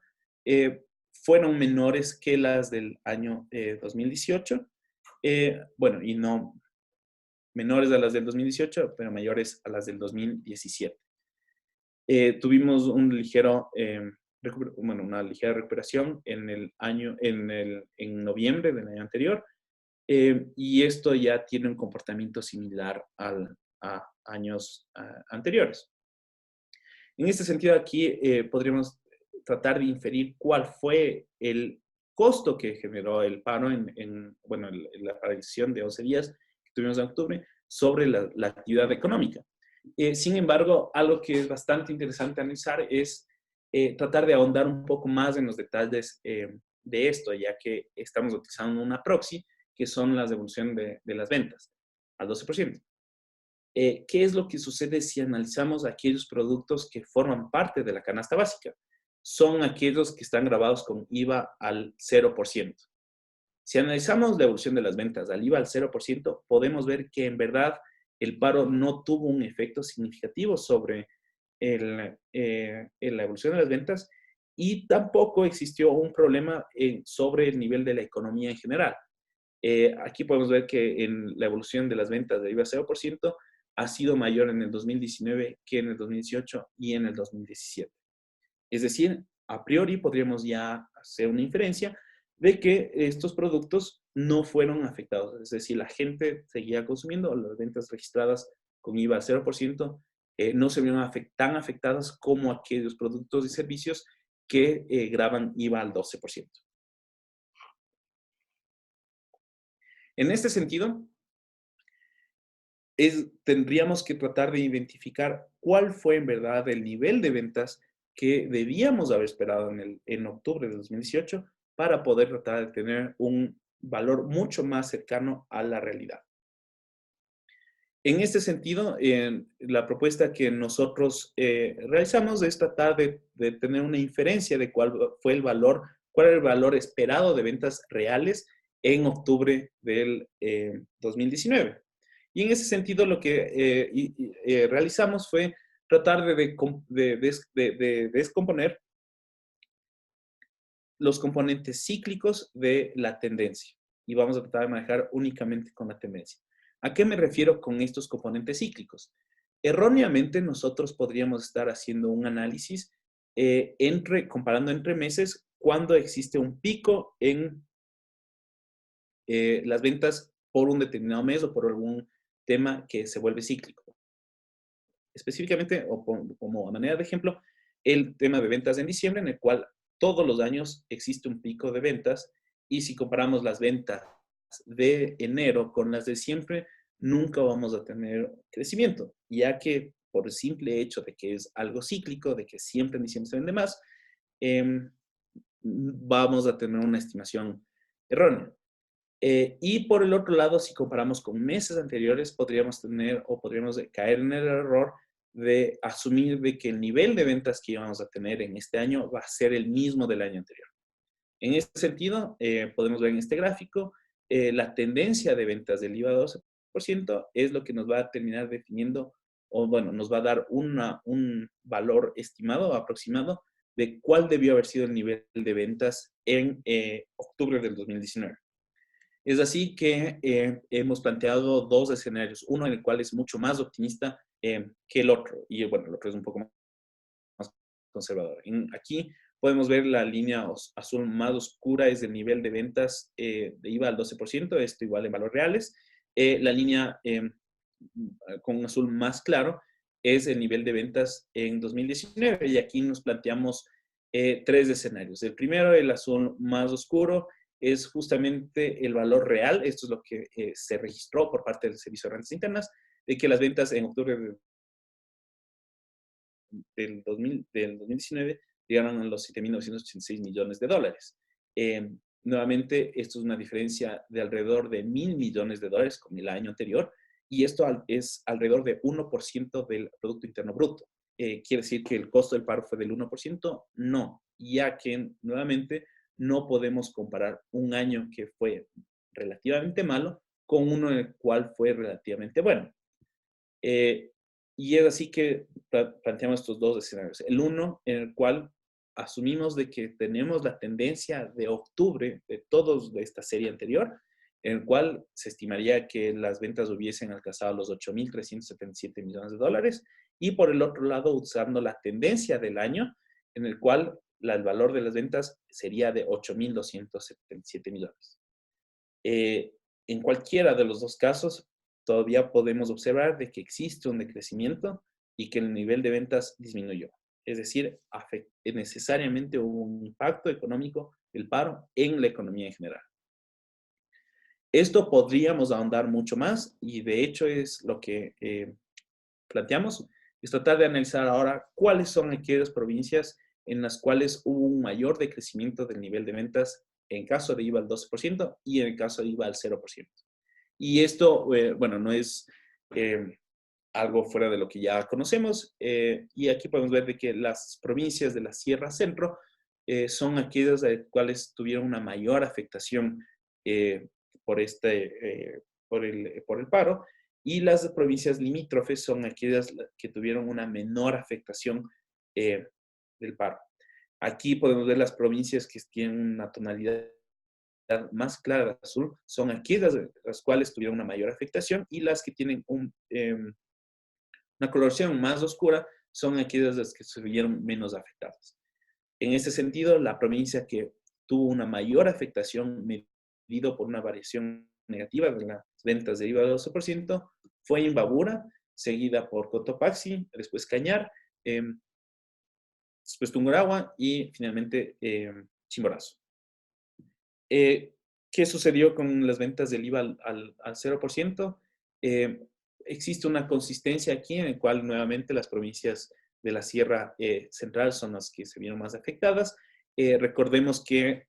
fueron menores que las del año 2018. Bueno, y no menores a las del 2018, pero mayores a las del 2017. Tuvimos una ligera recuperación en noviembre del año anterior, y esto ya tiene un comportamiento similar a años anteriores. En este sentido, aquí podríamos tratar de inferir cuál fue el costo que generó el paro en la paralización de 11 días que tuvimos en octubre sobre la actividad económica. Sin embargo, algo que es bastante interesante analizar es tratar de ahondar un poco más en los detalles de esto, ya que estamos utilizando una proxy, que son las devoluciones de las ventas al 12%. ¿Qué es lo que sucede si analizamos aquellos productos que forman parte de la canasta básica? Son aquellos que están grabados con IVA al 0%. Si analizamos la evolución de las ventas al IVA al 0%, podemos ver que en verdad el paro no tuvo un efecto significativo sobre la evolución de las ventas, y tampoco existió un problema sobre el nivel de la economía en general. Aquí podemos ver que en la evolución de las ventas de IVA 0% ha sido mayor en el 2019 que en el 2018 y en el 2017. Es decir, a priori podríamos ya hacer una inferencia de que estos productos no fueron afectados. Es decir, la gente seguía consumiendo, las ventas registradas con IVA 0% no se vieron tan afectadas como aquellos productos y servicios que graban IVA al 12%. En este sentido, tendríamos que tratar de identificar cuál fue en verdad el nivel de ventas que debíamos haber esperado en octubre de 2018 para poder tratar de tener un valor mucho más cercano a la realidad. En este sentido, la propuesta que nosotros realizamos es tratar de tener una inferencia de cuál era el valor esperado de ventas reales en octubre del 2019. Y en ese sentido lo que realizamos fue tratar de descomponer los componentes cíclicos de la tendencia. Y vamos a tratar de manejar únicamente con la tendencia. ¿A qué me refiero con estos componentes cíclicos? Erróneamente nosotros podríamos estar haciendo un análisis comparando entre meses cuando existe un pico en las ventas por un determinado mes o por algún tema que se vuelve cíclico. Específicamente, o como a manera de ejemplo, el tema de ventas en diciembre, en el cual todos los años existe un pico de ventas, y si comparamos las ventas de enero con las de siempre, nunca vamos a tener crecimiento, ya que por el simple hecho de que es algo cíclico, de que siempre en diciembre se vende más, eh, vamos a tener una estimación errónea. Y por el otro lado, si comparamos con meses anteriores, podríamos tener o podríamos caer en el error de asumir de que el nivel de ventas que íbamos a tener en este año va a ser el mismo del año anterior. En este sentido, podemos ver en este gráfico, la tendencia de ventas del IVA 12% es lo que nos va a terminar definiendo, o bueno, nos va a dar un valor estimado, aproximado, de cuál debió haber sido el nivel de ventas en octubre del 2019. Es así que hemos planteado dos escenarios, uno en el cual es mucho más optimista que el otro, y bueno, el otro es un poco más conservador. Aquí podemos ver la línea azul más oscura es el nivel de ventas de IVA al 12%, esto igual en valores reales. La línea con un azul más claro es el nivel de ventas en 2019, y aquí nos planteamos tres escenarios. El primero, el azul más oscuro, es justamente el valor real. Esto es lo que se registró por parte del Servicio de Rentas Internas, de que las ventas en octubre del 2019 llegaron a los 7.986 millones de dólares. Nuevamente, esto es una diferencia de alrededor de 1.000 millones de dólares con el año anterior, y esto es alrededor de 1% del Producto Interno Bruto. ¿Quiere decir que el costo del paro fue del 1%? No, ya que nuevamente no podemos comparar un año que fue relativamente malo con uno en el cual fue relativamente bueno. Y es así que planteamos estos dos escenarios. El uno, en el cual asumimos de que tenemos la tendencia de octubre de todos de esta serie anterior, en el cual se estimaría que las ventas hubiesen alcanzado los 8.377 millones de dólares, y por el otro lado, usando la tendencia del año, en el cual el valor de las ventas sería de 8.277 millones. En cualquiera de los dos casos, todavía podemos observar de que existe un decrecimiento y que el nivel de ventas disminuyó. Es decir, necesariamente hubo un impacto económico del paro en la economía en general. Esto podríamos ahondar mucho más, y de hecho es lo que planteamos, es tratar de analizar ahora cuáles son aquellas provincias en las cuales hubo un mayor decrecimiento del nivel de ventas en caso de IVA al 12% y en el caso de IVA al 0%. Y esto, bueno, no es algo fuera de lo que ya conocemos, y aquí podemos ver de que las provincias de la Sierra Centro son aquellas de las cuales tuvieron una mayor afectación por, por el paro, y las provincias limítrofes son aquellas que tuvieron una menor afectación del paro. Aquí podemos ver las provincias que tienen una tonalidad más clara de azul, son aquellas las cuales tuvieron una mayor afectación, y las que tienen una coloración más oscura son aquellas las que se vieron menos afectadas. En este sentido, la provincia que tuvo una mayor afectación medido por una variación negativa de las ventas de IVA del 12% fue Imbabura, seguida por Cotopaxi, después Cañar, después Tungurahua y finalmente Chimborazo. ¿Qué sucedió con las ventas del IVA al 0%? Existe una consistencia aquí en el cual nuevamente las provincias de la Sierra Central son las que se vieron más afectadas. Recordemos que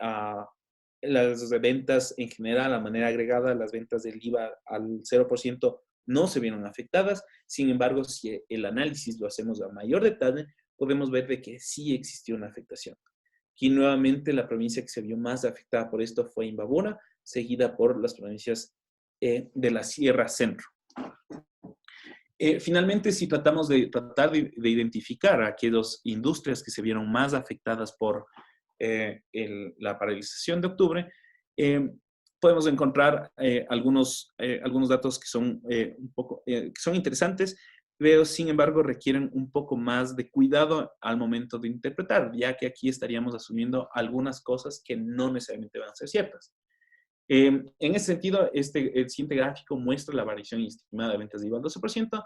las ventas en general, a manera agregada, las ventas del IVA al 0% no se vieron afectadas. Sin embargo, si el análisis lo hacemos a mayor detalle, podemos ver de que sí existió una afectación. Aquí nuevamente la provincia que se vio más afectada por esto fue Imbabura, seguida por las provincias de la Sierra Centro. Finalmente, si tratamos de identificar aquellas industrias que se vieron más afectadas por la paralización de octubre, podemos encontrar algunos datos que son que son interesantes, pero sin embargo requieren un poco más de cuidado al momento de interpretar, ya que aquí estaríamos asumiendo algunas cosas que no necesariamente van a ser ciertas. En ese sentido, el siguiente gráfico muestra la variación estimada de ventas de IVA al 12%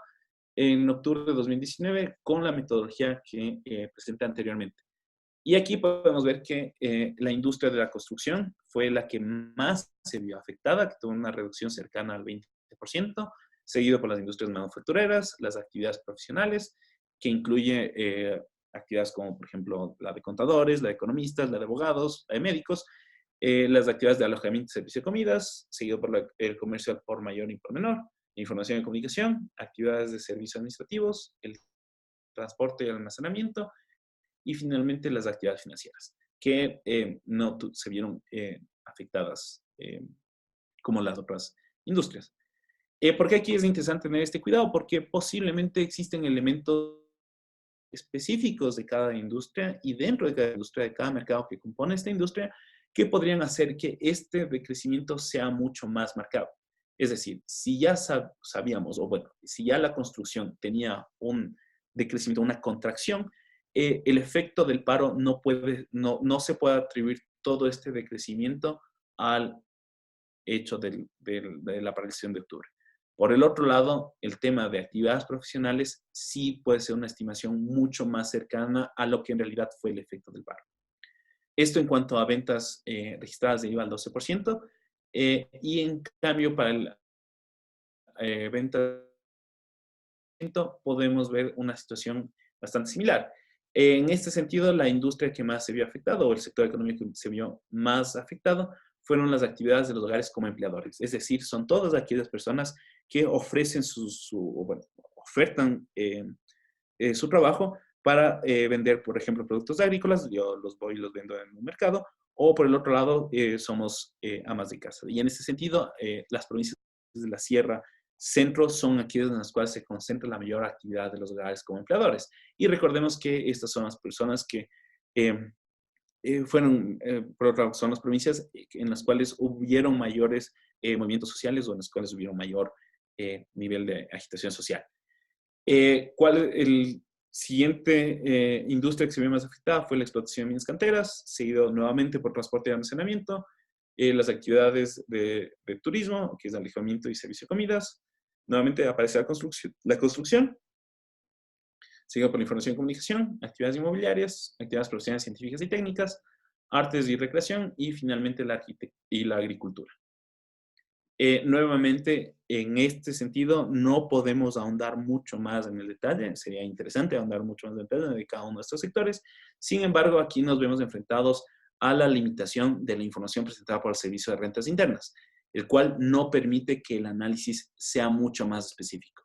en octubre de 2019 con la metodología que presenté anteriormente. Y aquí podemos ver que la industria de la construcción fue la que más se vio afectada, que tuvo una reducción cercana al 20%, seguido por las industrias manufactureras, las actividades profesionales, que incluye actividades como, por ejemplo, la de contadores, la de economistas, la de abogados, la de médicos, las actividades de alojamiento, servicio de comidas, seguido por el comercio al por mayor y por menor, información y comunicación, actividades de servicios administrativos, el transporte y almacenamiento, y finalmente las actividades financieras, que no se vieron afectadas como las otras industrias. ¿Por qué aquí es interesante tener este cuidado? Porque posiblemente existen elementos específicos de cada industria y dentro de cada industria, de cada mercado que compone esta industria, que podrían hacer que este decrecimiento sea mucho más marcado. Es decir, si ya sabíamos, o bueno, si ya la construcción tenía un decrecimiento, una contracción, el efecto del paro no se puede atribuir todo este decrecimiento al hecho de la paralización de octubre. Por el otro lado, el tema de actividades profesionales sí puede ser una estimación mucho más cercana a lo que en realidad fue el efecto del paro. Esto en cuanto a ventas registradas de IVA al 12%, y en cambio para el ventas podemos ver una situación bastante similar. En este sentido, la industria que más se vio afectada o el sector económico que se vio más afectado fueron las actividades de los hogares como empleadores. Es decir, son todas aquellas personas que ofrecen ofertan su trabajo para vender, por ejemplo, productos agrícolas. Yo los voy y los vendo en un mercado. O por el otro lado, somos amas de casa. Y en ese sentido, las provincias de la Sierra Centro son aquellas en las cuales se concentra la mayor actividad de los hogares como empleadores. Y recordemos que estas son las personas que por otra, son las provincias en las cuales hubieron mayores movimientos sociales o en las cuales hubieron mayor nivel de agitación social. El siguiente industria que se vio más afectada fue la explotación de minas canteras, seguido nuevamente por transporte y almacenamiento, las actividades de turismo, que es alojamiento y servicio de comidas. Nuevamente aparece la construcción, seguido por la información y comunicación, actividades inmobiliarias, actividades profesionales científicas y técnicas, artes y recreación, y finalmente la agricultura. Nuevamente, en este sentido, no podemos ahondar mucho más en el detalle. Sería interesante ahondar mucho más en el detalle de cada uno de estos sectores. Sin embargo, aquí nos vemos enfrentados a la limitación de la información presentada por el Servicio de Rentas Internas, el cual no permite que el análisis sea mucho más específico.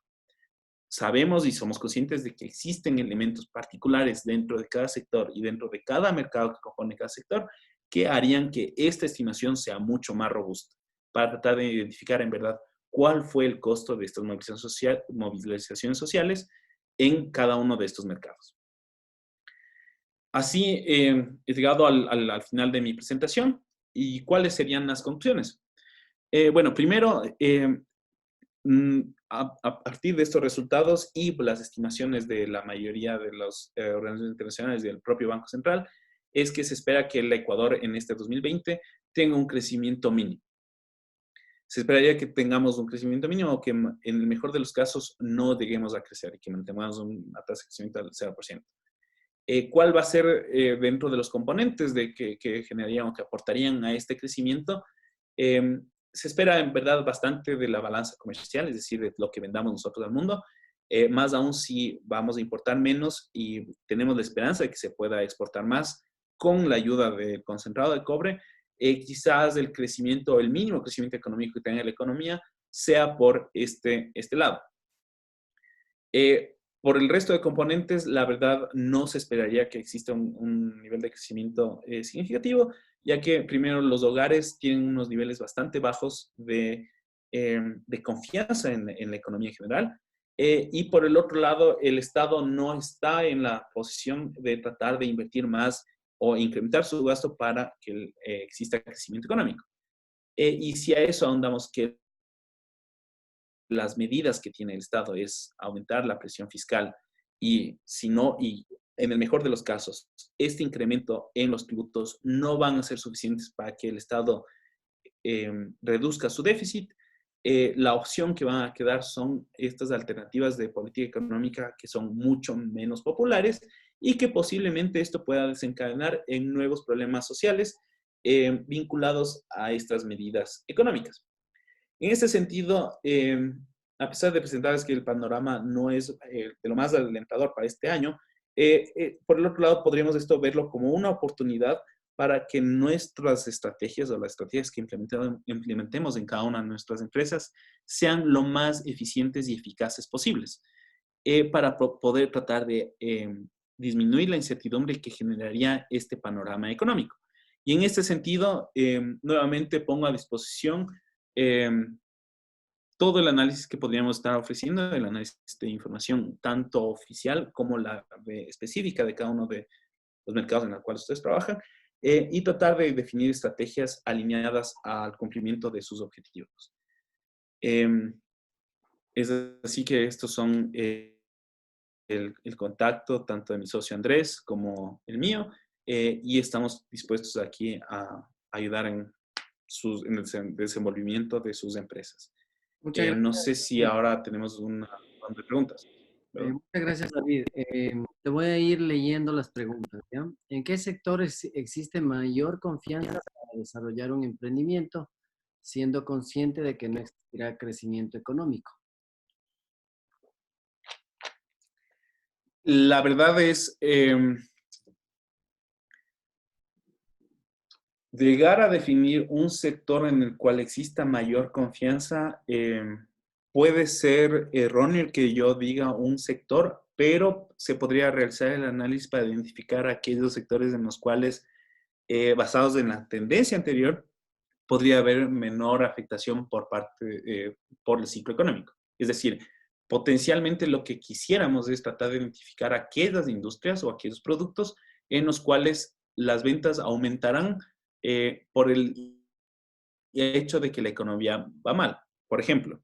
Sabemos y somos conscientes de que existen elementos particulares dentro de cada sector y dentro de cada mercado que compone cada sector que harían que esta estimación sea mucho más robusta para tratar de identificar en verdad cuál fue el costo de estas movilizaciones sociales en cada uno de estos mercados. Así he llegado al final de mi presentación. ¿Y cuáles serían las conclusiones? Bueno, primero, a partir de estos resultados y las estimaciones de la mayoría de las organizaciones internacionales y del propio Banco Central, es que se espera que el Ecuador en este 2020 tenga un crecimiento mínimo. Se esperaría que tengamos un crecimiento mínimo o que en el mejor de los casos no lleguemos a crecer y que mantengamos una tasa de crecimiento del 0%. ¿Cuál va a ser dentro de los componentes que generarían o que aportarían a este crecimiento? Se espera en verdad bastante de la balanza comercial, es decir, de lo que vendamos nosotros al mundo, más aún si vamos a importar menos y tenemos la esperanza de que se pueda exportar más con la ayuda del concentrado de cobre, quizás el crecimiento, el mínimo crecimiento económico que tenga la economía sea por este lado. Por el resto de componentes, la verdad, no se esperaría que exista un nivel de crecimiento significativo, ya que primero los hogares tienen unos niveles bastante bajos de confianza en la economía en general. Y por el otro lado, el Estado no está en la posición de tratar de invertir más o incrementar su gasto para que exista crecimiento económico. Y si a eso ahondamos que las medidas que tiene el Estado es aumentar la presión fiscal y si no, y en el mejor de los casos, este incremento en los tributos no van a ser suficientes para que el Estado reduzca su déficit, la opción que van a quedar son estas alternativas de política económica que son mucho menos populares y que posiblemente esto pueda desencadenar en nuevos problemas sociales vinculados a estas medidas económicas. En este sentido, a pesar de presentarles que el panorama no es de lo más alentador para este año, por el otro lado podríamos esto verlo como una oportunidad para que nuestras estrategias o las estrategias que implementemos en cada una de nuestras empresas sean lo más eficientes y eficaces posibles, para poder tratar de disminuir la incertidumbre que generaría este panorama económico. Y en este sentido, nuevamente pongo a disposición eh, todo el análisis que podríamos estar ofreciendo, el análisis de información tanto oficial como la específica de cada uno de los mercados en los cuales ustedes trabajan, y tratar de definir estrategias alineadas al cumplimiento de sus objetivos. Es así que estos son el contacto tanto de mi socio Andrés como el mío, y estamos dispuestos aquí a ayudar en el desenvolvimiento de sus empresas. Muchas No gracias, sé si David. ahora tenemos una ronda de preguntas. Perdón. Muchas gracias, David. Te voy a ir leyendo las preguntas, ¿ya? ¿En qué sectores existe mayor confianza para desarrollar un emprendimiento, siendo consciente de que no existirá crecimiento económico? La verdad es, llegar a definir un sector en el cual exista mayor confianza, puede ser erróneo el que yo diga un sector, pero se podría realizar el análisis para identificar aquellos sectores en los cuales, basados en la tendencia anterior, podría haber menor afectación por el ciclo económico. Es decir, potencialmente lo que quisiéramos es tratar de identificar aquellas industrias o aquellos productos en los cuales las ventas aumentarán por el hecho de que la economía va mal. Por ejemplo,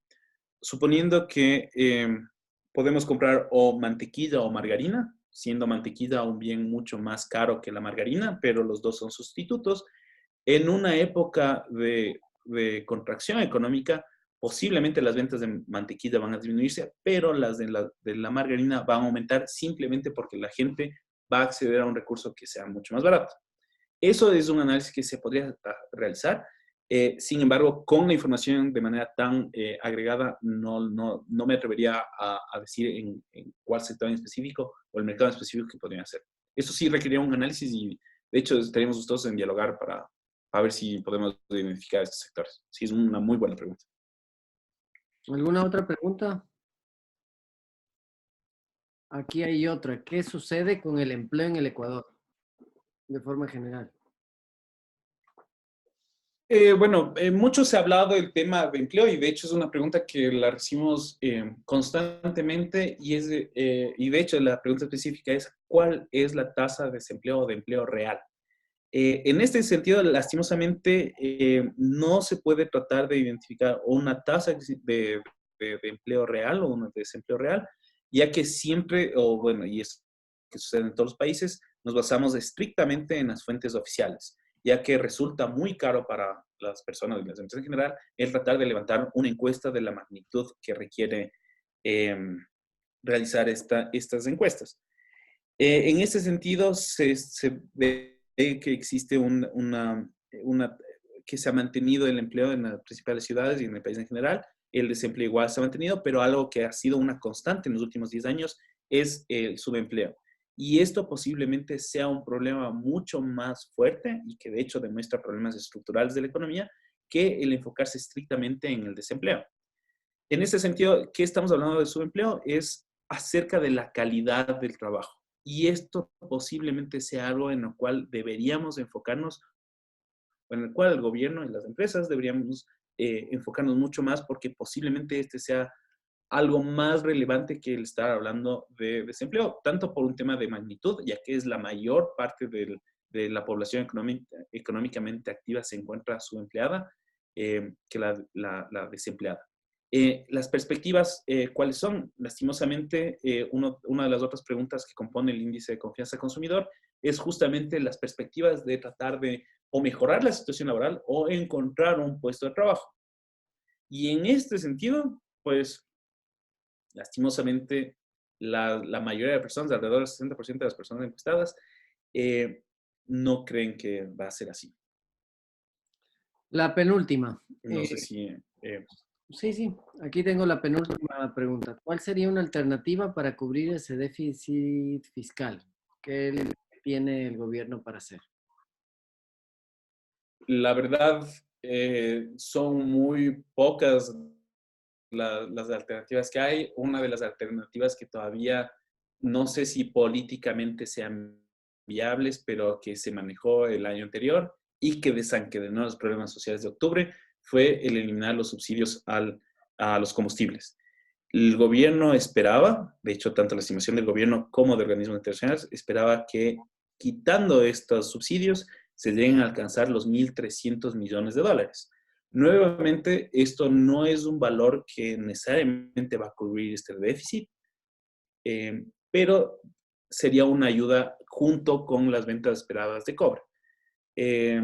suponiendo que podemos comprar o mantequilla o margarina, siendo mantequilla un bien mucho más caro que la margarina, pero los dos son sustitutos, en una época de contracción económica, posiblemente las ventas de mantequilla van a disminuirse, pero las de la margarina van a aumentar simplemente porque la gente va a acceder a un recurso que sea mucho más barato. Eso es un análisis que se podría realizar. Sin embargo, con la información de manera tan agregada, no me atrevería a decir en cuál sector en específico o el mercado en específico que podría hacer. Eso sí requeriría un análisis y, de hecho, estaríamos gustosos en dialogar para ver si podemos identificar estos sectores. Sí, es una muy buena pregunta. ¿Alguna otra pregunta? Aquí hay otra. ¿Qué sucede con el empleo en el Ecuador, de forma general? Bueno, mucho se ha hablado del tema de empleo y de hecho es una pregunta que la recibimos constantemente y de hecho la pregunta específica es ¿cuál es la tasa de desempleo o de empleo real? En este sentido, lastimosamente, no se puede tratar de identificar una tasa de empleo real o un desempleo real, ya que siempre, o bueno, y es que sucede en todos los países, nos basamos estrictamente en las fuentes oficiales, ya que resulta muy caro para las personas y las empresas en general el tratar de levantar una encuesta de la magnitud que requiere eh, realizar estas encuestas. En ese sentido, se ve que existe que se ha mantenido el empleo en las principales ciudades y en el país en general. El desempleo igual se ha mantenido, pero algo que ha sido una constante en los últimos 10 años es el subempleo. Y esto posiblemente sea un problema mucho más fuerte y que de hecho demuestra problemas estructurales de la economía que el enfocarse estrictamente en el desempleo. En ese sentido, ¿qué estamos hablando de subempleo? Es acerca de la calidad del trabajo. Y esto posiblemente sea algo en lo cual deberíamos enfocarnos, o en el cual el gobierno y las empresas deberíamos enfocarnos mucho más, porque posiblemente este sea algo más relevante que el estar hablando de desempleo, tanto por un tema de magnitud, ya que es la mayor parte de la población económicamente activa se encuentra subempleada, que la desempleada. Las perspectivas, ¿cuáles son? Lastimosamente, una de las otras preguntas que compone el índice de confianza consumidor es justamente las perspectivas de tratar de o mejorar la situación laboral o encontrar un puesto de trabajo. Y en este sentido, pues, lastimosamente, la mayoría de personas, alrededor del 60% de las personas encuestadas, eh, no creen que va a ser así. La penúltima. No sé si... Sí, sí, aquí tengo la penúltima pregunta. ¿Cuál sería una alternativa para cubrir ese déficit fiscal? ¿Qué tiene el gobierno para hacer? la verdad, son muy pocas las alternativas que hay. Una de las alternativas que todavía no sé si políticamente sean viables, pero que se manejó el año anterior y que desencadenó los problemas sociales de octubre, fue el eliminar los subsidios a los combustibles. El gobierno esperaba, de hecho, tanto la estimación del gobierno como de organismos internacionales, esperaba que quitando estos subsidios se lleguen a alcanzar los 1.300 millones de dólares. Nuevamente, esto no es un valor que necesariamente va a cubrir este déficit, pero sería una ayuda junto con las ventas esperadas de cobre. Eh,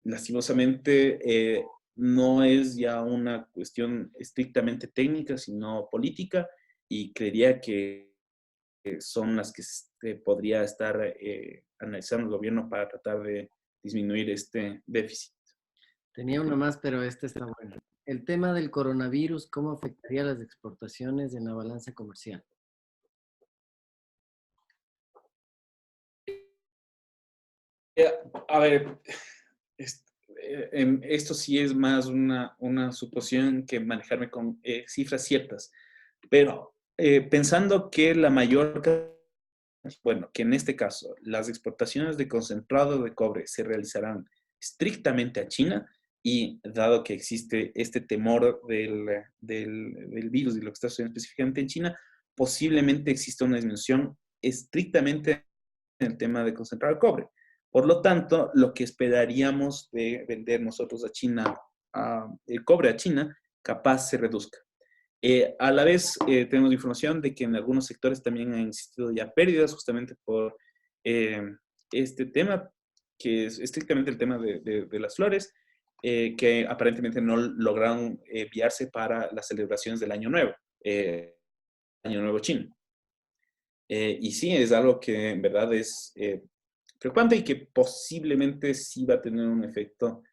lastimosamente, no es ya una cuestión estrictamente técnica, sino política, y creería que son las que podría estar analizando el gobierno para tratar de disminuir este déficit. Tenía una más, pero esta está buena. El tema del coronavirus, ¿cómo afectaría las exportaciones en la balanza comercial? A ver, esto sí es más una suposición que manejarme con cifras ciertas, pero pensando que la mayor, bueno, que en este caso las exportaciones de concentrado de cobre se realizarán estrictamente a China y dado que existe este temor del virus y lo que está sucediendo específicamente en China, posiblemente exista una disminución estrictamente en el tema de concentrado de cobre. Por lo tanto, lo que esperaríamos de vender nosotros a China, el cobre a China, capaz se reduzca. A la vez, tenemos información de que en algunos sectores también han existido ya pérdidas justamente por eh, este tema, que es estrictamente el tema de las flores, que aparentemente no lograron enviarse para las celebraciones del Año Nuevo Chino. Y sí, es algo que en verdad es preocupante y que posiblemente sí va a tener un efecto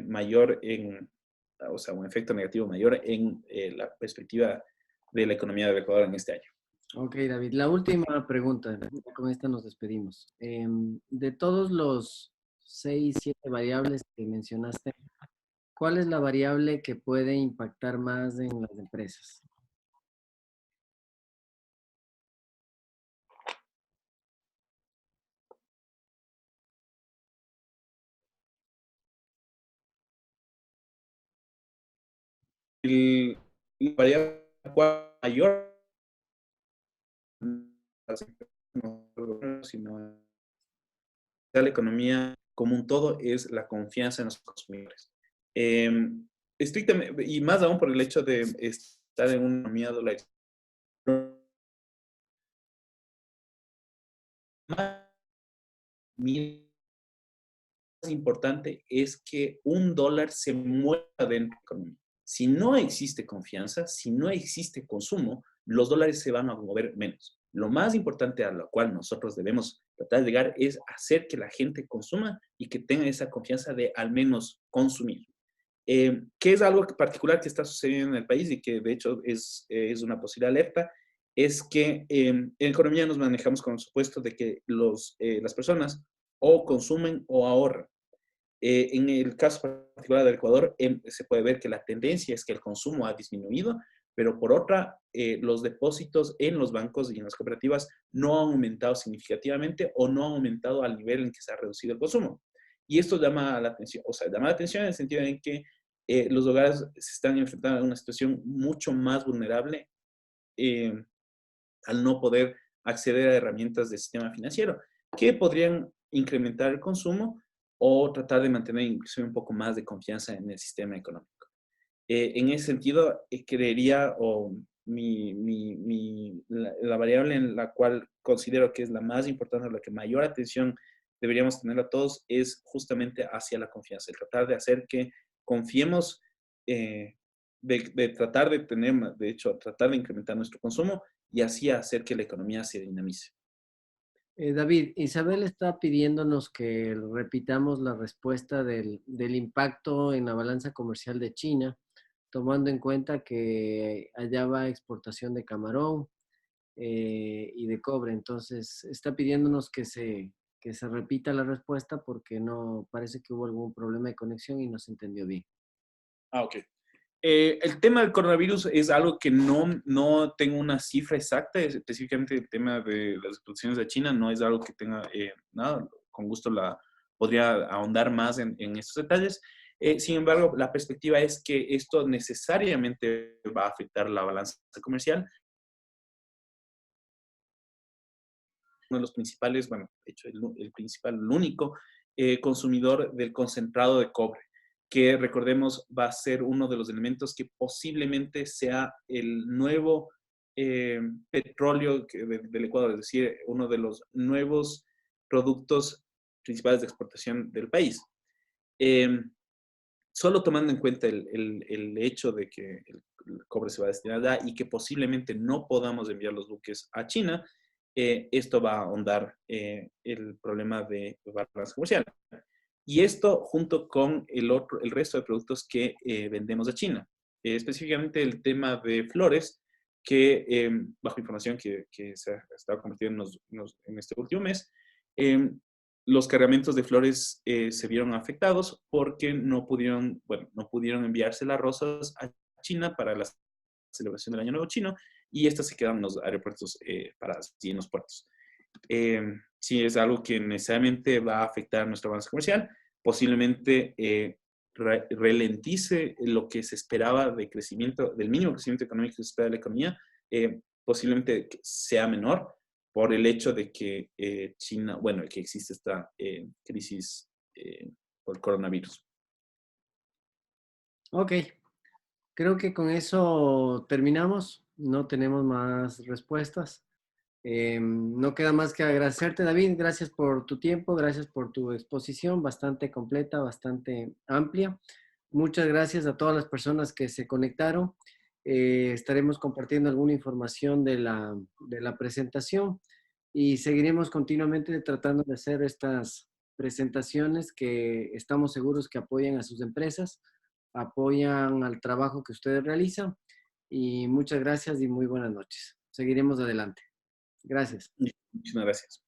mayor o sea, un efecto negativo mayor en la perspectiva de la economía del Ecuador en este año. Ok, David, la última pregunta. Con esta nos despedimos. De todos los 6, 7 variables que mencionaste, ¿cuál es la variable que puede impactar más en las empresas? El, la variable mayor, sino la economía como un todo, es la confianza en los consumidores. Eh, estrictamente, y más aún por el hecho de estar en una economía dolarizada, más importante es que un dólar se mueva dentro de la economía. Si no existe confianza, si no existe consumo, los dólares se van a mover menos. Lo más importante a lo cual nosotros debemos tratar de llegar es hacer que la gente consuma y que tenga esa confianza de al menos consumir. Que es algo particular que está sucediendo en el país y que de hecho es una posible alerta, es que en economía nos manejamos con el supuesto de que las personas o consumen o ahorran. En el caso particular del Ecuador, se puede ver que la tendencia es que el consumo ha disminuido, pero por otra, los depósitos en los bancos y en las cooperativas no han aumentado significativamente o no han aumentado al nivel en que se ha reducido el consumo. Y esto llama la atención, o sea, llama la atención en el sentido en que los hogares se están enfrentando a una situación mucho más vulnerable eh, al no poder acceder a herramientas del sistema financiero que podrían incrementar el consumo o tratar de mantener incluso un poco más de confianza en el sistema económico. En ese sentido, creería, o la variable en la cual considero que es la más importante, la que mayor atención deberíamos tener a todos, es justamente hacia la confianza, el tratar de hacer que confiemos, de tratar de tener, de hecho, tratar de incrementar nuestro consumo y así hacer que la economía se dinamice. David, Isabel está pidiéndonos que repitamos la respuesta del impacto en la balanza comercial de China, tomando en cuenta que allá va exportación de camarón y de cobre. Entonces, está pidiéndonos que se repita la respuesta porque no parece que hubo algún problema de conexión y no se entendió bien. Ok. El tema del coronavirus es algo que no tengo una cifra exacta, específicamente el tema de las explotaciones de China, no es algo que tenga, nada, con gusto podría ahondar más en estos detalles. Sin embargo, la perspectiva es que esto necesariamente va a afectar la balanza comercial. Uno de los principales, bueno, de hecho, el principal, el único consumidor del concentrado de cobre, que recordemos va a ser uno de los elementos que posiblemente sea el nuevo petróleo del Ecuador, es decir, uno de los nuevos productos principales de exportación del país. Solo tomando en cuenta el hecho de que el cobre se va a destinar allá y que posiblemente no podamos enviar los buques a China, esto va a ahondar el problema de balanza comercial. Y esto junto con el resto de productos que vendemos a China. Específicamente el tema de flores, que bajo información que se ha estado convirtiendo en este último mes, los cargamentos de flores se vieron afectados porque no pudieron enviarse las rosas a China para la celebración del Año Nuevo Chino y estas se quedaron en los aeropuertos paradas y en los puertos. Sí, es algo que necesariamente va a afectar nuestra balanza comercial, posiblemente ralentice lo que se esperaba de crecimiento, del mínimo crecimiento económico que se espera de la economía, posiblemente sea menor por el hecho de que China, bueno, que existe esta crisis por el coronavirus. Ok, creo que con eso terminamos. No tenemos más respuestas. No queda más que agradecerte, David. Gracias por tu tiempo, gracias por tu exposición, bastante completa, bastante amplia. Muchas gracias a todas las personas que se conectaron. Estaremos compartiendo alguna información de la presentación y seguiremos continuamente tratando de hacer estas presentaciones que estamos seguros que apoyan a sus empresas, apoyan al trabajo que ustedes realizan. Y muchas gracias y muy buenas noches. Seguiremos adelante. Gracias. Muchísimas gracias.